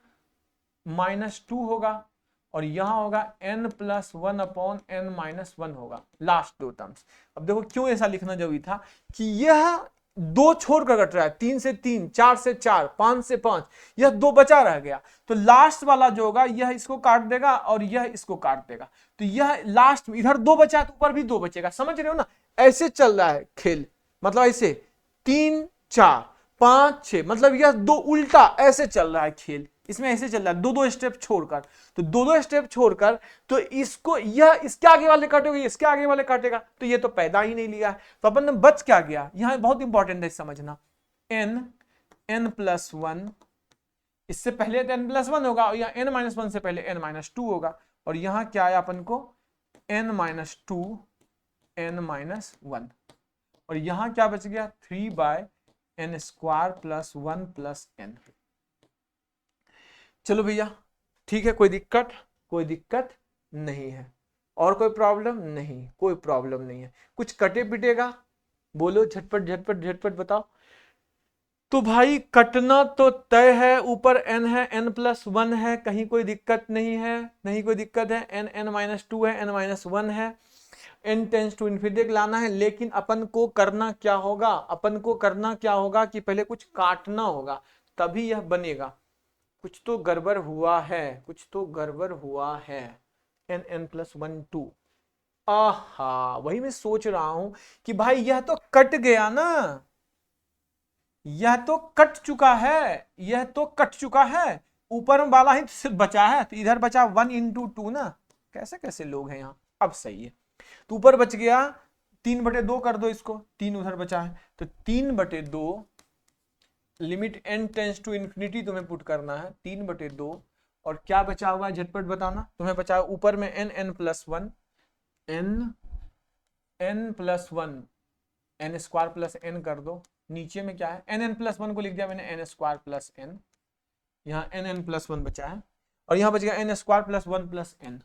-2 होगा, और यहां होगा n+1/n-1 होगा, लास्ट दो टर्म्स। अब देखो क्यों ऐसा लिखना जरूरी था कि यह 2 छोड़कर कट रहा है, 3 से 3 4 से 4 5 से 5, यह 2 बचा रह गया, तो लास्ट वाला जो होगा यह इसको काट देगा और यह इसको काट देगा, तो यह लास्ट में इधर 2 बचा है तो ऊपर भी 2 बचेगा, समझ रहे हो ना। ऐसे चल रहा है खेल, मतलब ऐसे 3 4 5 6, मतलब यह 2 उल्टा ऐसे चल रहा है खेल, इसमें ऐसे चल रहा है 2-2 स्टेप छोड़कर, तो 2-2 स्टेप छोड़कर, तो इसको यह इसके आगे वाले काटेगा, इसके आगे वाले काटेगा, तो ये तो पैदा ही नहीं लिया है, तो अपन ने बच क्या गया, यहां बहुत इंपॉर्टेंट है समझना, n+1, इससे पहले तो n+1 होगा, और यहाँ n-1 से पहले n-2 होगा, और यहां क्या आया अपन को n-2 n-1, और यहां क्या बच गया 3/n² प्लस 1 प्लस n। चलो भैया ठीक है, कोई दिक्कत नहीं है, और कोई प्रॉब्लम नहीं, कोई प्रॉब्लम नहीं है, कुछ कटे पिटेगा बोलो, झटपट झटपट झटपट बताओ। तो भाई कटना तो तय है, ऊपर n है, n+1 है, कहीं कोई दिक्कत नहीं है, नहीं कोई दिक्कत है, n-2 है, n-1 है, n टेंस टू इन्फिनिटी लाना है, लेकिन अपन को करना क्या होगा कि पहले कुछ काटना होगा, तभी यह बनेगा। कुछ तो गड़बड़ हुआ है, n+1 2, आहा वही मैं सोच रहा हूं कि भाई यह तो कट गया ना, यह तो कट चुका है, ऊपर वाला ही सिर्फ बचा है, तो इधर बचा 1 × 2 ना, कैसे कैसे लोग हैं यहाँ, अब सही है। तो ऊपर बच गया 3/2 कर दो इसको, 3 उधर बचा है, तो 3/2 limit n tends to infinity तुम्हें पुट करना है, 3/2, और क्या बचा हुआ है झटपट बताना, तुम्हें बचा ऊपर में n+1 n+1 प्लस n कर दो, नीचे में क्या है n+1 को लिख दिया मैंने n² प्लस n, यहाँ n+1 बचा है, और यहाँ बच गया n² प्लस 1 प्लस n,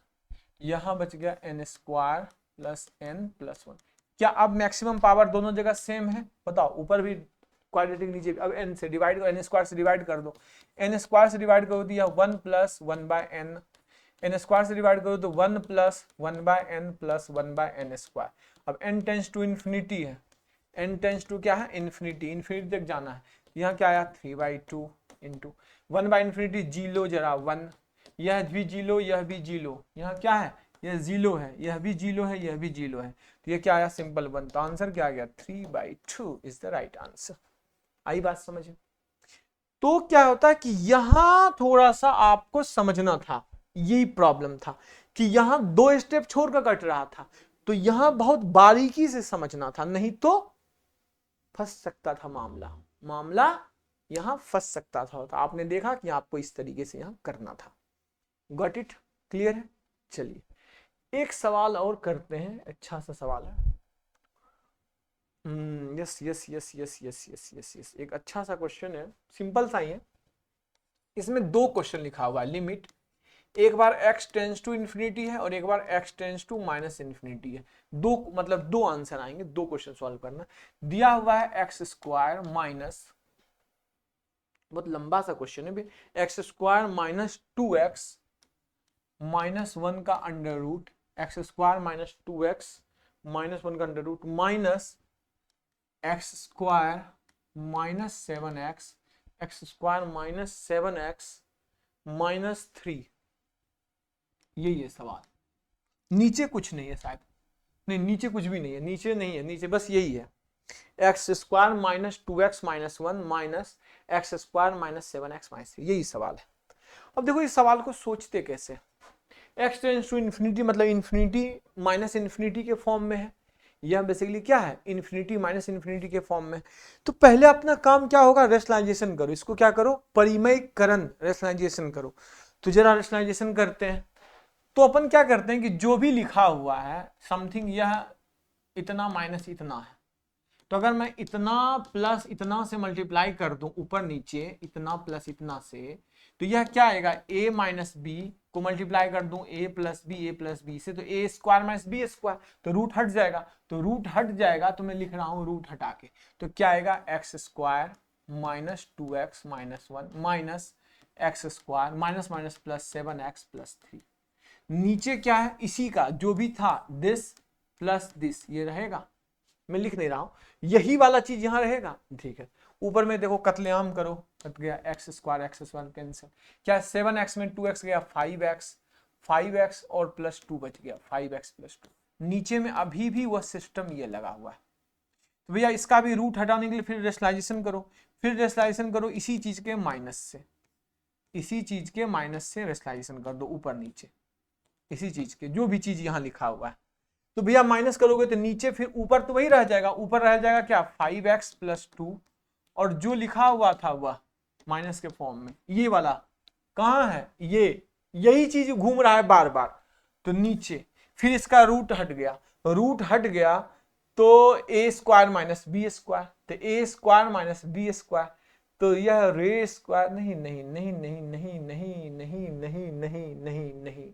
यहाँ बच गया n² प्लस n प्लस 1। क्या अब मैक्सिमम पावर दोनों जगह सेम है, बताओ, ऊपर भी क्वाड्रेटिक, नीचे अब n से डिवाइड करो, n² से डिवाइड कर दो, n² से डिवाइड करो तो यह 1 + 1/n, n² से डिवाइड करो तो 1 + 1/n प्लस 1/n²। अब n टेंस टू इन्फिनिटी है, n टेंस टू क्या है इन्फिनिटी तक जाना है, यहाँ क्या आया 3/2 × 1/∞ जी लो जरा 1, यह भी जी लो, यह भी जी लो, यहाँ क्या है यह जीरो है, यह भी जीरो है, यह भी जीरो है, तो ये क्या आया सिंपल 1, तो आंसर क्या आ गया 3/2 इज द राइट आंसर। आई बात समझ। तो क्या होता है कि यहां थोड़ा सा आपको समझना था, यही प्रॉब्लम था कि यहां 2 स्टेप छोड़कर कट रहा था, तो यहां बहुत बारीकी से समझना था, नहीं तो फंस सकता था मामला यहां फंस सकता था। तो आपने देखा कि आपको इस तरीके से यहां करना था। गॉट इट, क्लियर है। चलिए एक सवाल और करते हैं, अच्छा सा सवाल है। Yes yes yes yes yes yes yes yes, एक अच्छा सा क्वेश्चन है, सिंपल सा ही है। इसमें दो क्वेश्चन लिखा हुआ है लिमिट, एक बार x टेंस टू इन्फिनिटी है और एक बार x tends to minus infinity है। दो मतलब दो आंसर आएंगे, दो क्वेश्चन सॉल्व करना। दिया हुआ है एक्स स्क्वायर माइनस, बहुत लंबा सा क्वेश्चन है, x square minus 2x minus 1 का under root, x square minus 2x minus 1 का under root minus x square minus 7x, x square minus 7x minus 3। यही है सवाल, नीचे कुछ नहीं है शायद, नहीं नीचे कुछ भी नहीं है, नीचे नहीं है, नीचे बस यही है, x square minus 2x minus 1 minus x square minus 7x minus 3, यही सवाल है। अब देखो इस सवाल को सोचते कैसे, एक्स टेंस टू इन्फिनिटी मतलब इन्फिनिटी माइनस इन्फिनिटी के फॉर्म में है, यह बेसिकली क्या है, इन्फिनिटी माइनस इन्फिनिटी के फॉर्म में। तो पहले अपना काम क्या होगा, रेशनलाइजेशन करो, इसको क्या करो, परिमयीकरण, रेशनलाइजेशन करो। तो जरा रेशनलाइजेशन करते हैं। तो अपन क्या करते हैं कि जो भी लिखा हुआ है समथिंग, यह इतना माइनस इतना है, तो अगर मैं इतना प्लस इतना से मल्टीप्लाई कर दूं ऊपर नीचे, इतना प्लस इतना से, तो यह क्या आएगा, a माइनस बी को मल्टीप्लाई कर दूं a प्लस बी से, तो a square minus b square, तो रूट हट जाएगा, तो रूट हट जाएगा तो मैं लिख रहा हूं रूट हटा के, तो क्या आएगा x square minus 2x minus 1 minus x square minus minus plus 7x plus 3। नीचे क्या है, इसी का जो भी था दिस प्लस दिस, ये रहेगा, मैं लिख नहीं रहा हूं, यही वाला चीज यहां रहेगा, ठीक है। ऊपर में देखो कतलेआम करो, कट गया एक्स स्क्वायर कैंसिल, क्या 7x में 2x गया 5x और प्लस 2 बच गया 5x प्लस 2। नीचे में अभी भी वह सिस्टम ये लगा हुआ है, तो भैया इसका भी रूट हटाने के लिए फिर रेशनलाइजेशन करो, फिर रेशनलाइजेशन करो इसी चीज के माइनस से, इसी चीज के माइनस से रेशनलाइजेशन कर दो ऊपर नीचे, इसी चीज के जो भी चीज यहां लिखा हुआ है, तो भैया माइनस करोगे तो नीचे फिर ऊपर तो वही रह जाएगा, ऊपर रह जाएगा क्या 5x प्लस 2, और जो लिखा हुआ था वह माइनस के फॉर्म में, ये वाला कहां है, ये यही चीज घूम रहा है बार बार, तो नीचे फिर इसका रूट हट गया, रूट हट गया तो a square minus b square, तो a square minus b square, तो यह रे स्क्वायर, नहीं नहीं नहीं नहीं नहीं नहीं नहीं नहीं नहीं नहीं नहीं,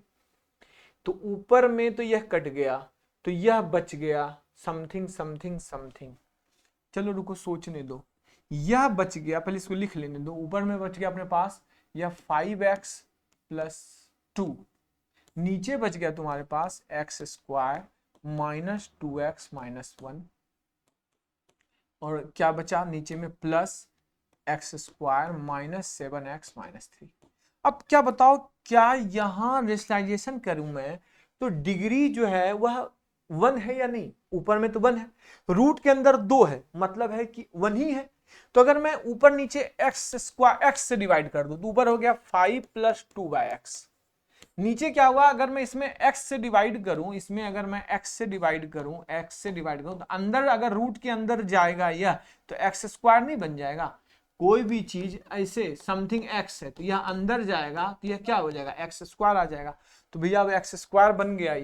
तो ऊपर में तो यह कट गया, तो यह बच गया समथिंग समथिंग समथिंग, चलो रुको सोचने दो, यह बच गया, पहले इसको लिख लेने दो, ऊपर में बच गया अपने पास यह 5x प्लस 2, नीचे बच गया तुम्हारे पास x square minus 2x minus 1, और क्या बचा नीचे में plus x square minus 7x minus 3। अब क्या बताओ, क्या यहां रेशनलाइजेशन करूं मैं तो डिग्री जो है वह 1 है या नहीं, ऊपर में तो 1 है, रूट के अंदर 2 है, मतलब है कि 1 ही है। तो अगर मैं ऊपर नीचे एक्स स्क्वायर एक्स से डिवाइड कर दूं तो ऊपर हो गया 5 प्लस 2 बाई एक्स, नीचे क्या हुआ, अगर मैं इसमें x से डिवाइड करूं, इसमें अगर मैं x से डिवाइड करूं, x से डिवाइड करूं तो अंदर अगर रूट के अंदर जाएगा यह, तो एक्स स्क्वायर नहीं बन जाएगा, कोई भी चीज ऐसे समथिंग x है तो यह अंदर जाएगा तो यह क्या हो जाएगा, एक्स स्क्वायर आ जाएगा, तो भैया अब एक्स स्क्वायर बन गया,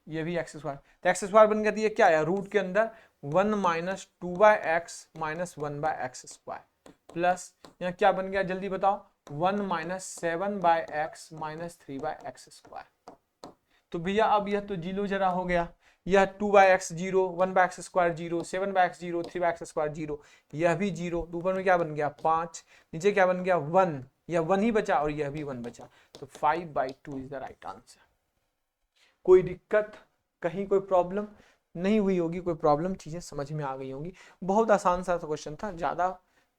यह भी एक्स स्क्वायर, तो एक्स स्क्वायर बन गया, तो ये क्या है रूट के अंदर 1 minus 2 by x minus 1 by x square, plus यहाँ क्या बन गया जल्दी बताओ, 1 minus 7 by x minus 3 by x square. तो भैया अब यह तो जीरो जरा हो गया, यह 2 by x zero, 1 by x square zero, 7 by x zero, 3 by x square zero, यह भी जीरो, ऊपर में क्या बन गया 5, नीचे क्या बन गया 1, यह 1 ही बचा और यह भी 1 बचा, तो 5/2 इज द राइट आंसर। कोई दिक्कत, कहीं कोई प्रॉब्लम नहीं हुई होगी, कोई प्रॉब्लम, चीजें समझ में आ गई होंगी, बहुत आसान सा क्वेश्चन था, ज्यादा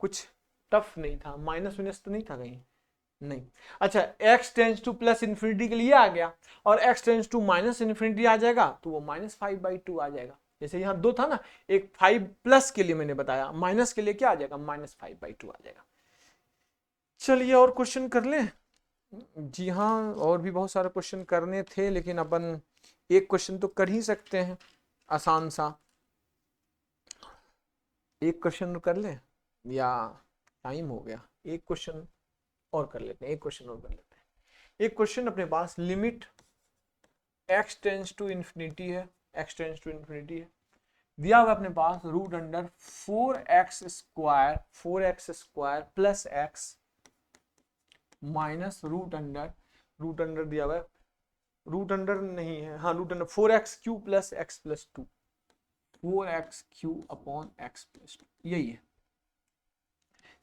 कुछ टफ नहीं था, माइनस माइनस तो नहीं था कहीं, नहीं। अच्छा x tends to plus infinity के लिए आ गया, और x tends to minus infinity आ जाएगा तो वो -5/2 आ जाएगा, जैसे यहाँ 2 था ना, एक 5 प्लस के लिए मैंने बताया, माइनस के लिए क्या आ जाएगा -5/2 आ जाएगा। चलिए और क्वेश्चन कर लें, जी हाँ और भी बहुत सारे क्वेश्चन करने थे, लेकिन अपन एक क्वेश्चन तो कर ही सकते हैं आसान सा, एक क्वेश्चन कर लें या टाइम हो गया, एक क्वेश्चन और कर लेते हैं, एक क्वेश्चन और कर लेते हैं। एक क्वेश्चन अपने पास, limit x tends to infinity है, x टेंस टू इन्फिनिटी है, दिया हुआ अपने पास root under 4x² plus x minus root under दिया हुआ है, रूट अंडर नहीं है, हाँ root under 4x³ plus x plus 2, 4x³ upon x plus 2, यही है।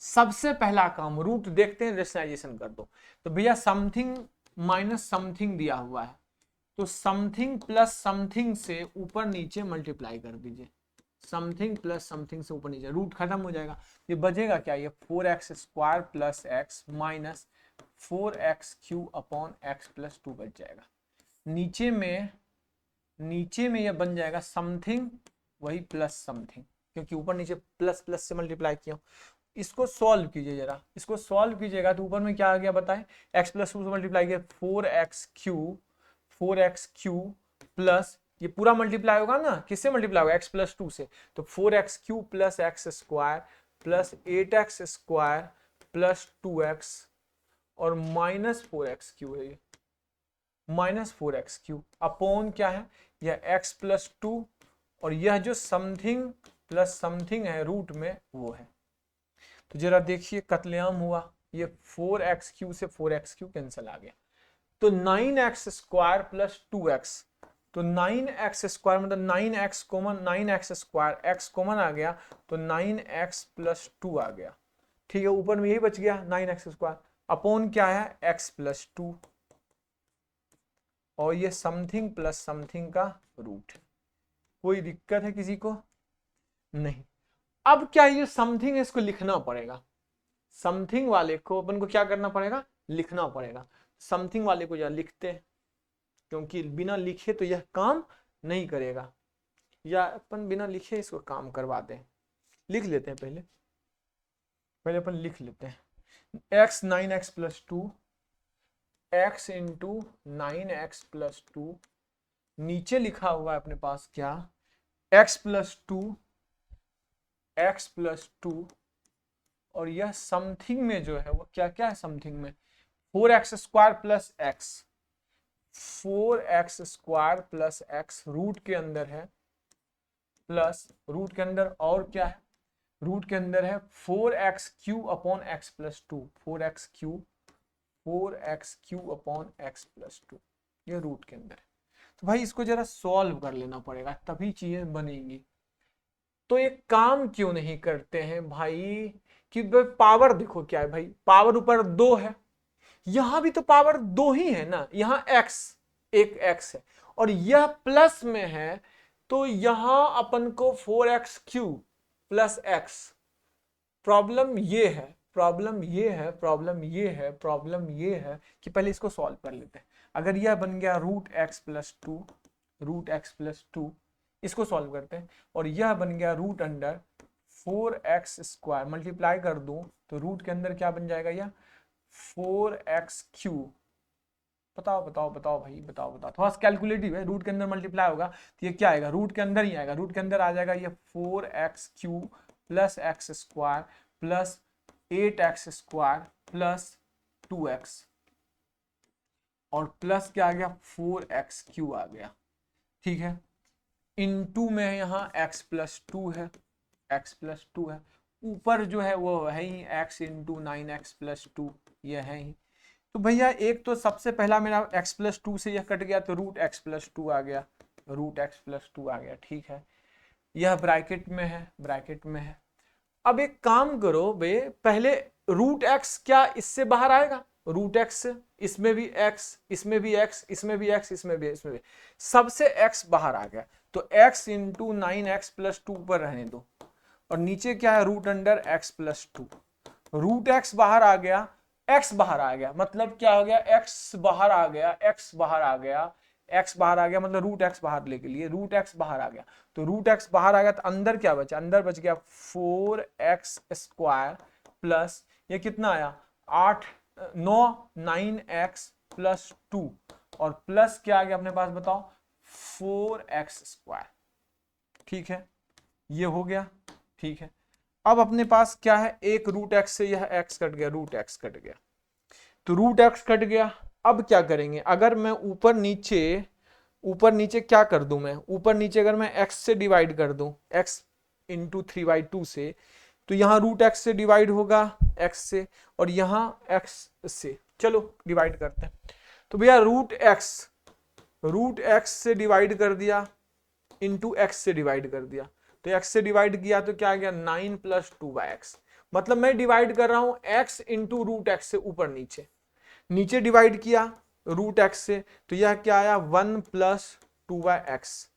सबसे पहला काम रूट देखते हैं, रेशनलाइजेशन कर दो। तो भैया समथिंग माइनस समथिंग दिया हुआ है, तो समथिंग प्लस समथिंग से ऊपर नीचे मल्टीप्लाई कर दीजिए, समथिंग प्लस समथिंग से ऊपर नीचे, रूट खत्म हो जाएगा, ये बचेगा क्या, ये 4x² plus x minus 4x³ upon x plus 2 बच जाएगा। नीचे में यह बन जाएगा समथिंग वही प्लस समथिंग, क्योंकि ऊपर नीचे प्लस प्लस से मल्टीप्लाई किया। इसको सॉल्व कीजिए जरा, इसको सॉल्व कीजिएगा तो ऊपर में क्या आ गया बताएं, x प्लस 2 से मल्टीप्लाई किया 4x³ प्लस ये पूरा मल्टीप्लाई होगा ना, किससे मल्टीप्लाई होगा, x प्लस 2 से, तो 4x³ plus x² plus 8x² plus 2x और माइनस 4x³ है, ये माइनस 4x³ अपॉन क्या है, यह x प्लस 2 और यह जो समथिंग प्लस समथिंग है रूट में वो है। तो जरा देखिए कतलेआम हुआ, ये 4x³ से 4x³ कैंसिल आ गया, तो 9x² प्लस 2x, तो 9x² मतलब 9x common, 9x² x common आ गया तो 9x प्लस 2 आ गया, ठीक है, ऊपर में यही बच गया 9x² अपॉन क्या है x प्लस 2 और ये समथिंग प्लस समथिंग का रूट है। कोई दिक्कत है किसी को? नहीं। अब क्या ये समथिंग है, इसको लिखना पड़ेगा, समथिंग वाले को अपन को क्या करना पड़ेगा, लिखना पड़ेगा। समथिंग वाले को या लिखते हैं, क्योंकि बिना लिखे तो यह काम नहीं करेगा, या अपन बिना लिखे इसको काम करवा दें। लिख लेते हैं पहले अपन लिख लेते हैं, x 9x plus 2 x into 9x plus 2, नीचे लिखा हुआ है अपने पास क्या, x प्लस 2 x प्लस 2 और यह समथिंग में जो है वो क्या क्या है, समथिंग में 4x² plus x, 4x² plus x root के अंदर है, प्लस रूट के अंदर और क्या है, रूट के अंदर है 4x³ upon x plus 2, 4x³ upon x plus 2, ये रूट के अंदर है। तो भाई इसको जरा सॉल्व कर लेना पड़ेगा तभी चीजें बनेंगी। तो एक काम क्यों नहीं करते हैं भाई कि पावर देखो क्या है भाई, पावर ऊपर 2 है, यहां भी तो पावर 2 ही है ना, यहां x एक x है और यह प्लस में है, तो यहां अपन को 4x³ प्लस x, प्रॉब्लम ये है कि पहले इसको सॉल्व कर लेते हैं। अगर यह बन गया रूट x प्लस 2, इसको सॉल्व करते हैं, और यह बन गया रूट अंडर 4x² मल्टीप्लाई कर दूं तो रूट के अंदर क्या बन जाएगा, यह 4x³, बताओ भाई, बताओ थोड़ा सा कैलकुलेटिव है, रूट के अंदर मल्टीप्लाई होगा तो ये क्या आएगा, रूट के अंदर ही आएगा, रूट के अंदर आ जाएगा ये 4x³ plus x² plus 8x² plus 2x और प्लस क्या आ गया 4x³ आ गया, ठीक है, इनटू में यहाँ x प्लस 2 है, ऊपर जो है वो है ही x इंटू 9x प्लस 2, ये है ही। तो भैया एक तो सबसे पहला मेरा x प्लस 2 से यह कट गया तो रूट x प्लस 2 आ गया, ठीक है, यह ब्रैकेट में है। अब एक काम करो बे, पहले रूट x क्या इससे बाहर आएगा, रूट x इसमें भी x, इसमें भी x, इसमें भी x, इसमें भी सबसे x बाहर आ गया, तो x इंटू 9x प्लस 2 पर रहने दो और नीचे क्या है root under x plus 2, root x बाहर आ गया, x बाहर आ गया, मतलब क्या हो गया, x बाहर आ गया मतलब रूट x बाहर लेके लिए, रूट x बाहर आ गया, तो रूट x बाहर आ गया तो अंदर क्या बचा, अंदर बच गया 4x² प्लस ये कितना आया 9x प्लस 2 और प्लस क्या आ गया अपने पास बताओ 4x², ठीक है, ये हो गया, ठीक है। अब अपने पास क्या है, एक रूट x से यह x कट गया, रूट x कट गया, तो रूट x कट गया। अब क्या करेंगे, अगर मैं ऊपर नीचे ऊपर नीचे क्या कर दूं मैं, ऊपर नीचे अगर मैं x से डिवाइड कर दूं, x इंटू 3/2 से, तो यहाँ रूट एक्स से डिवाइड होगा x से, और यहाँ x से। चलो डिवाइड करते हैं। तो भैया रूट एक्स से डिवाइड कर दिया इंटू एक्स से डिवाइड कर दिया, तो x से डिवाइड किया तो क्या आ गया 9 + 2/x। मतलब मैं डिवाइड कर रहा हूं x इंटू रूट एक्स से, ऊपर नीचे, नीचे डिवाइड किया रूट एक्स से, तो यह क्या आया 1 + 2/x।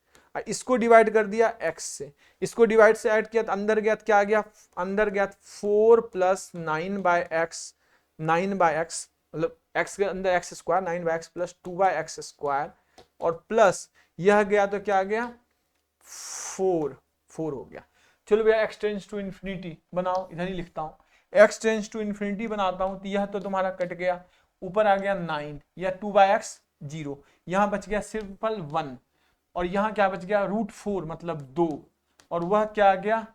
इसको डिवाइड कर दिया x से, इसको डिवाइड से ऐड किया तो अंदर गया तो क्या आ गया, अंदर गया 4 + 9/x, 9/x मतलब x के अंदर x square, 9/x + 2/x square, और प्लस यह गया तो क्या आ गया 4 हो गया। चलो भैया x टेंड्स टू इन्फिनिटी बनाओ, इधर ही लिखता हूं, x टेंड्स टू इन्फिनिटी बनाता हूं, तो यह तो तुम्हारा कट गया, ऊपर आ गया 9, यह 2/x 0, यहां बच गया सिंपल 1, और यहां क्या बच गया √4 मतलब 2, और वह क्या आ गया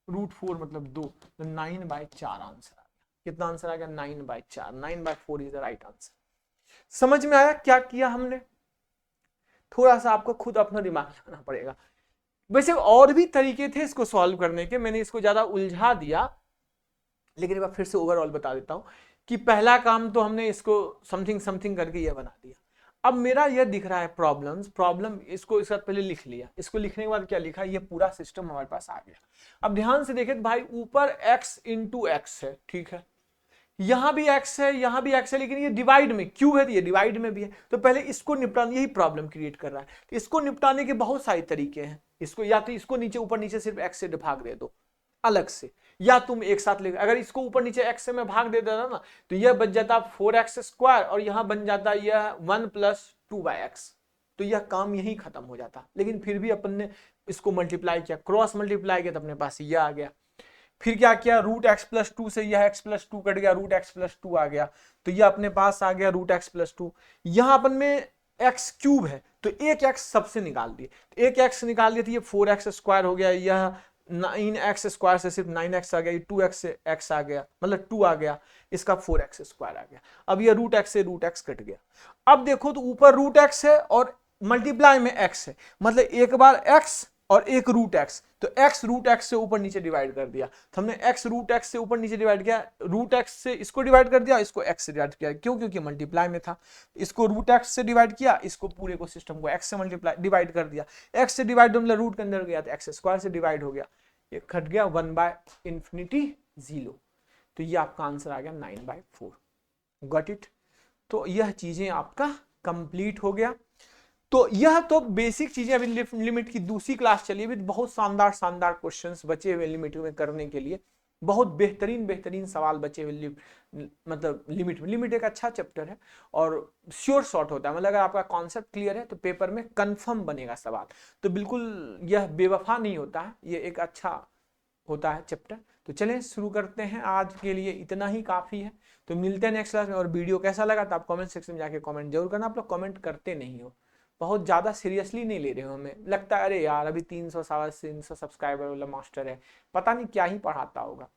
√4 मतलब 2, तो 9/4 आंसर आ गया। कितना आंसर आ गया 9/4, 9/4 इज द राइट आंसर। समझ में आया क्या किया हमने? थोड़ा सा आपको खुद अपना दिमाग लगाना पड़ेगा। वैसे और भी तरीके थे इसको सॉल्व करने के, मैंने इसको ज्यादा उलझा दिया, लेकिन एक बार फिर से ओवरऑल बता देता हूं कि पहला काम तो हमने इसको समथिंग करके यह बना दिया। अब मेरा यह दिख रहा है प्रॉब्लम इसको इस साथ पहले लिख लिया, इसको लिखने के बाद क्या लिखा, ये पूरा सिस्टम हमारे पास आ गया। अब ध्यान से देखें भाई, ऊपर x इंटू एक्स है, ठीक है, यहां भी x है, यहां भी x है, लेकिन ये डिवाइड में क्यों है, ये डिवाइड में भी है, तो पहले इसको निपटाने, यही प्रॉब्लम क्रिएट कर रहा है। तो इसको निपटाने के बहुत सारे तरीके हैं। इसको या तो इसको नीचे ऊपर नीचे सिर्फ x से भाग दे दो अलग से, या तुम एक साथ ले, अगर इसको ऊपर नीचे x से मैं भाग दे देता ना, तो यह बच जाता 4x², और यहां बन जाता यह 1 + 2/x, तो यह काम यही खत्म हो जाता। लेकिन फिर भी अपन ने इसको मल्टीप्लाई किया, क्रॉस मल्टीप्लाई किया, तो अपने पास यह आ गया। फिर क्या किया, √x + 2 से यह x + 2 कट गया, √x + 2 आ गया, तो यह अपने पास आ गया √x + 2। यहां अपन में x³ है, तो एक x सबसे निकाल दिए, तो एक x निकाल दिया, तो ये 4x² हो गया, यह 9x² से सिर्फ 9x आ गया, ये 2x से x आ गया, मतलब 2 आ गया, इसका 4x² आ गया। अब ये √x से √x कट गया। अब देखो तो ऊपर √x है और मल्टीप्लाई में x है, मतलब एक बार x और एक √x, तो x √x से ऊपर नीचे डिवाइड कर दिया, तो हमने x √x से ऊपर नीचे डिवाइड किया, √x से इसको डिवाइड कर दिया, इसको x से डिवाइड किया, क्यों, क्योंकि मल्टीप्लाई में था। इसको √x से डिवाइड किया, इसको पूरे को सिस्टम को x से मल्टीप्लाई डिवाइड कर दिया, x से डिवाइड मतलब रूट के अंदर गया तो x² से डिवाइड हो गया, ये कट गया 1/∞0, तो ये आपका आंसर आ गया 9/4। Got it? तो यह चीजें आपका कंप्लीट हो गया। तो यह तो बेसिक चीजें, अभी लिमिट की दूसरी क्लास चली, अभी बहुत शानदार क्वेश्चंस बचे हुए लिमिट में करने के लिए, बहुत बेहतरीन सवाल बचे हुए, मतलब लिमिट एक अच्छा चैप्टर है और श्योर शॉर्ट होता है, मतलब अगर आपका कॉन्सेप्ट क्लियर है तो पेपर में कंफर्म बनेगा सवाल, तो बिल्कुल यह बेवफा नहीं होता है, ये एक अच्छा होता है चैप्टर। तो चलें शुरू करते हैं, आज के लिए इतना ही काफी है, तो मिलते हैं नेक्स्ट क्लास में। और वीडियो कैसा लगा तो आप कमेंट सेक्शन में जाके कमेंट जरूर करना। आप लोग कमेंट करते नहीं हो, बहुत ज्यादा सीरियसली नहीं ले रहे हो, हमें लगता है अरे यार अभी 300 सब्सक्राइबर वाला मास्टर है, पता नहीं क्या ही पढ़ाता होगा।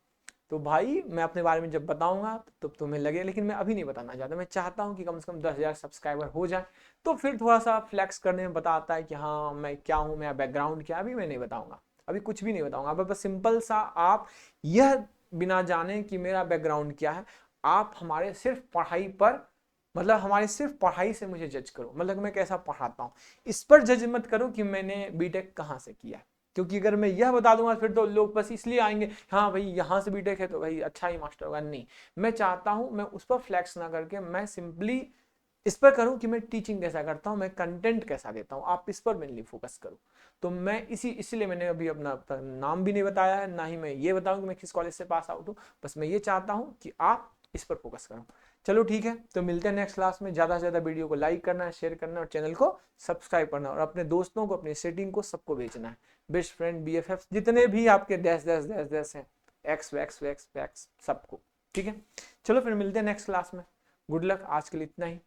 तो भाई मैं अपने बारे में जब बताऊंगा तो तुम्हें लगे, लेकिन मैं अभी नहीं बताना चाहता, मैं चाहता हूं कि कम से कम 10,000 सब्सक्राइबर हो जाए, तो फिर थोड़ा सा फ्लैक्स करने में बता आता है कि हाँ मैं क्या हूँ, मेरा बैकग्राउंड क्या। अभी मैं नहीं बताऊंगा, अभी कुछ भी नहीं बताऊंगा, बस सिंपल सा आप यह बिना जाने कि मेरा बैकग्राउंड क्या है, आप हमारे सिर्फ पढ़ाई पर, मतलब हमारे सिर्फ पढ़ाई से मुझे जज करो, मतलब मैं कैसा पढ़ाता हूँ इस पर जज मत करो कि मैंने बीटेक कहाँ से किया, क्योंकि अगर मैं यह बता दूंगा फिर तो लोग बस इसलिए आएंगे हाँ भाई यहाँ से बीटेक है तो भाई अच्छा ही मास्टर होगा। नहीं, मैं चाहता हूँ मैं उस पर फ्लैक्स ना करके मैं सिंपली इस पर करूं कि मैं टीचिंग कैसा करता हूं, मैं कंटेंट कैसा देता हूं, आप इस पर मेनली फोकस करो। तो मैं इसलिए मैंने अभी अपना नाम भी नहीं बताया है, ना ही मैं ये बताऊं कि मैं किस कॉलेज से पास आउट हूं, बस मैं ये चाहता हूं कि आप इस पर फोकस करो। चलो ठीक है, तो मिलते हैं नेक्स्ट क्लास में। ज्यादा से ज्यादा वीडियो को लाइक करना है, शेयर करना है और चैनल को सब्सक्राइब करना और अपने दोस्तों को, अपने सेटिंग को सबको भेजना है, बेस्ट फ्रेंड, BFF जितने भी आपके डैश डैश डैश डैश हैं, एक्स वैक्स वैक्स वैक्स सबको। ठीक है, चलो फिर मिलते हैं नेक्स्ट क्लास में। गुड लक, आज के लिए इतना ही।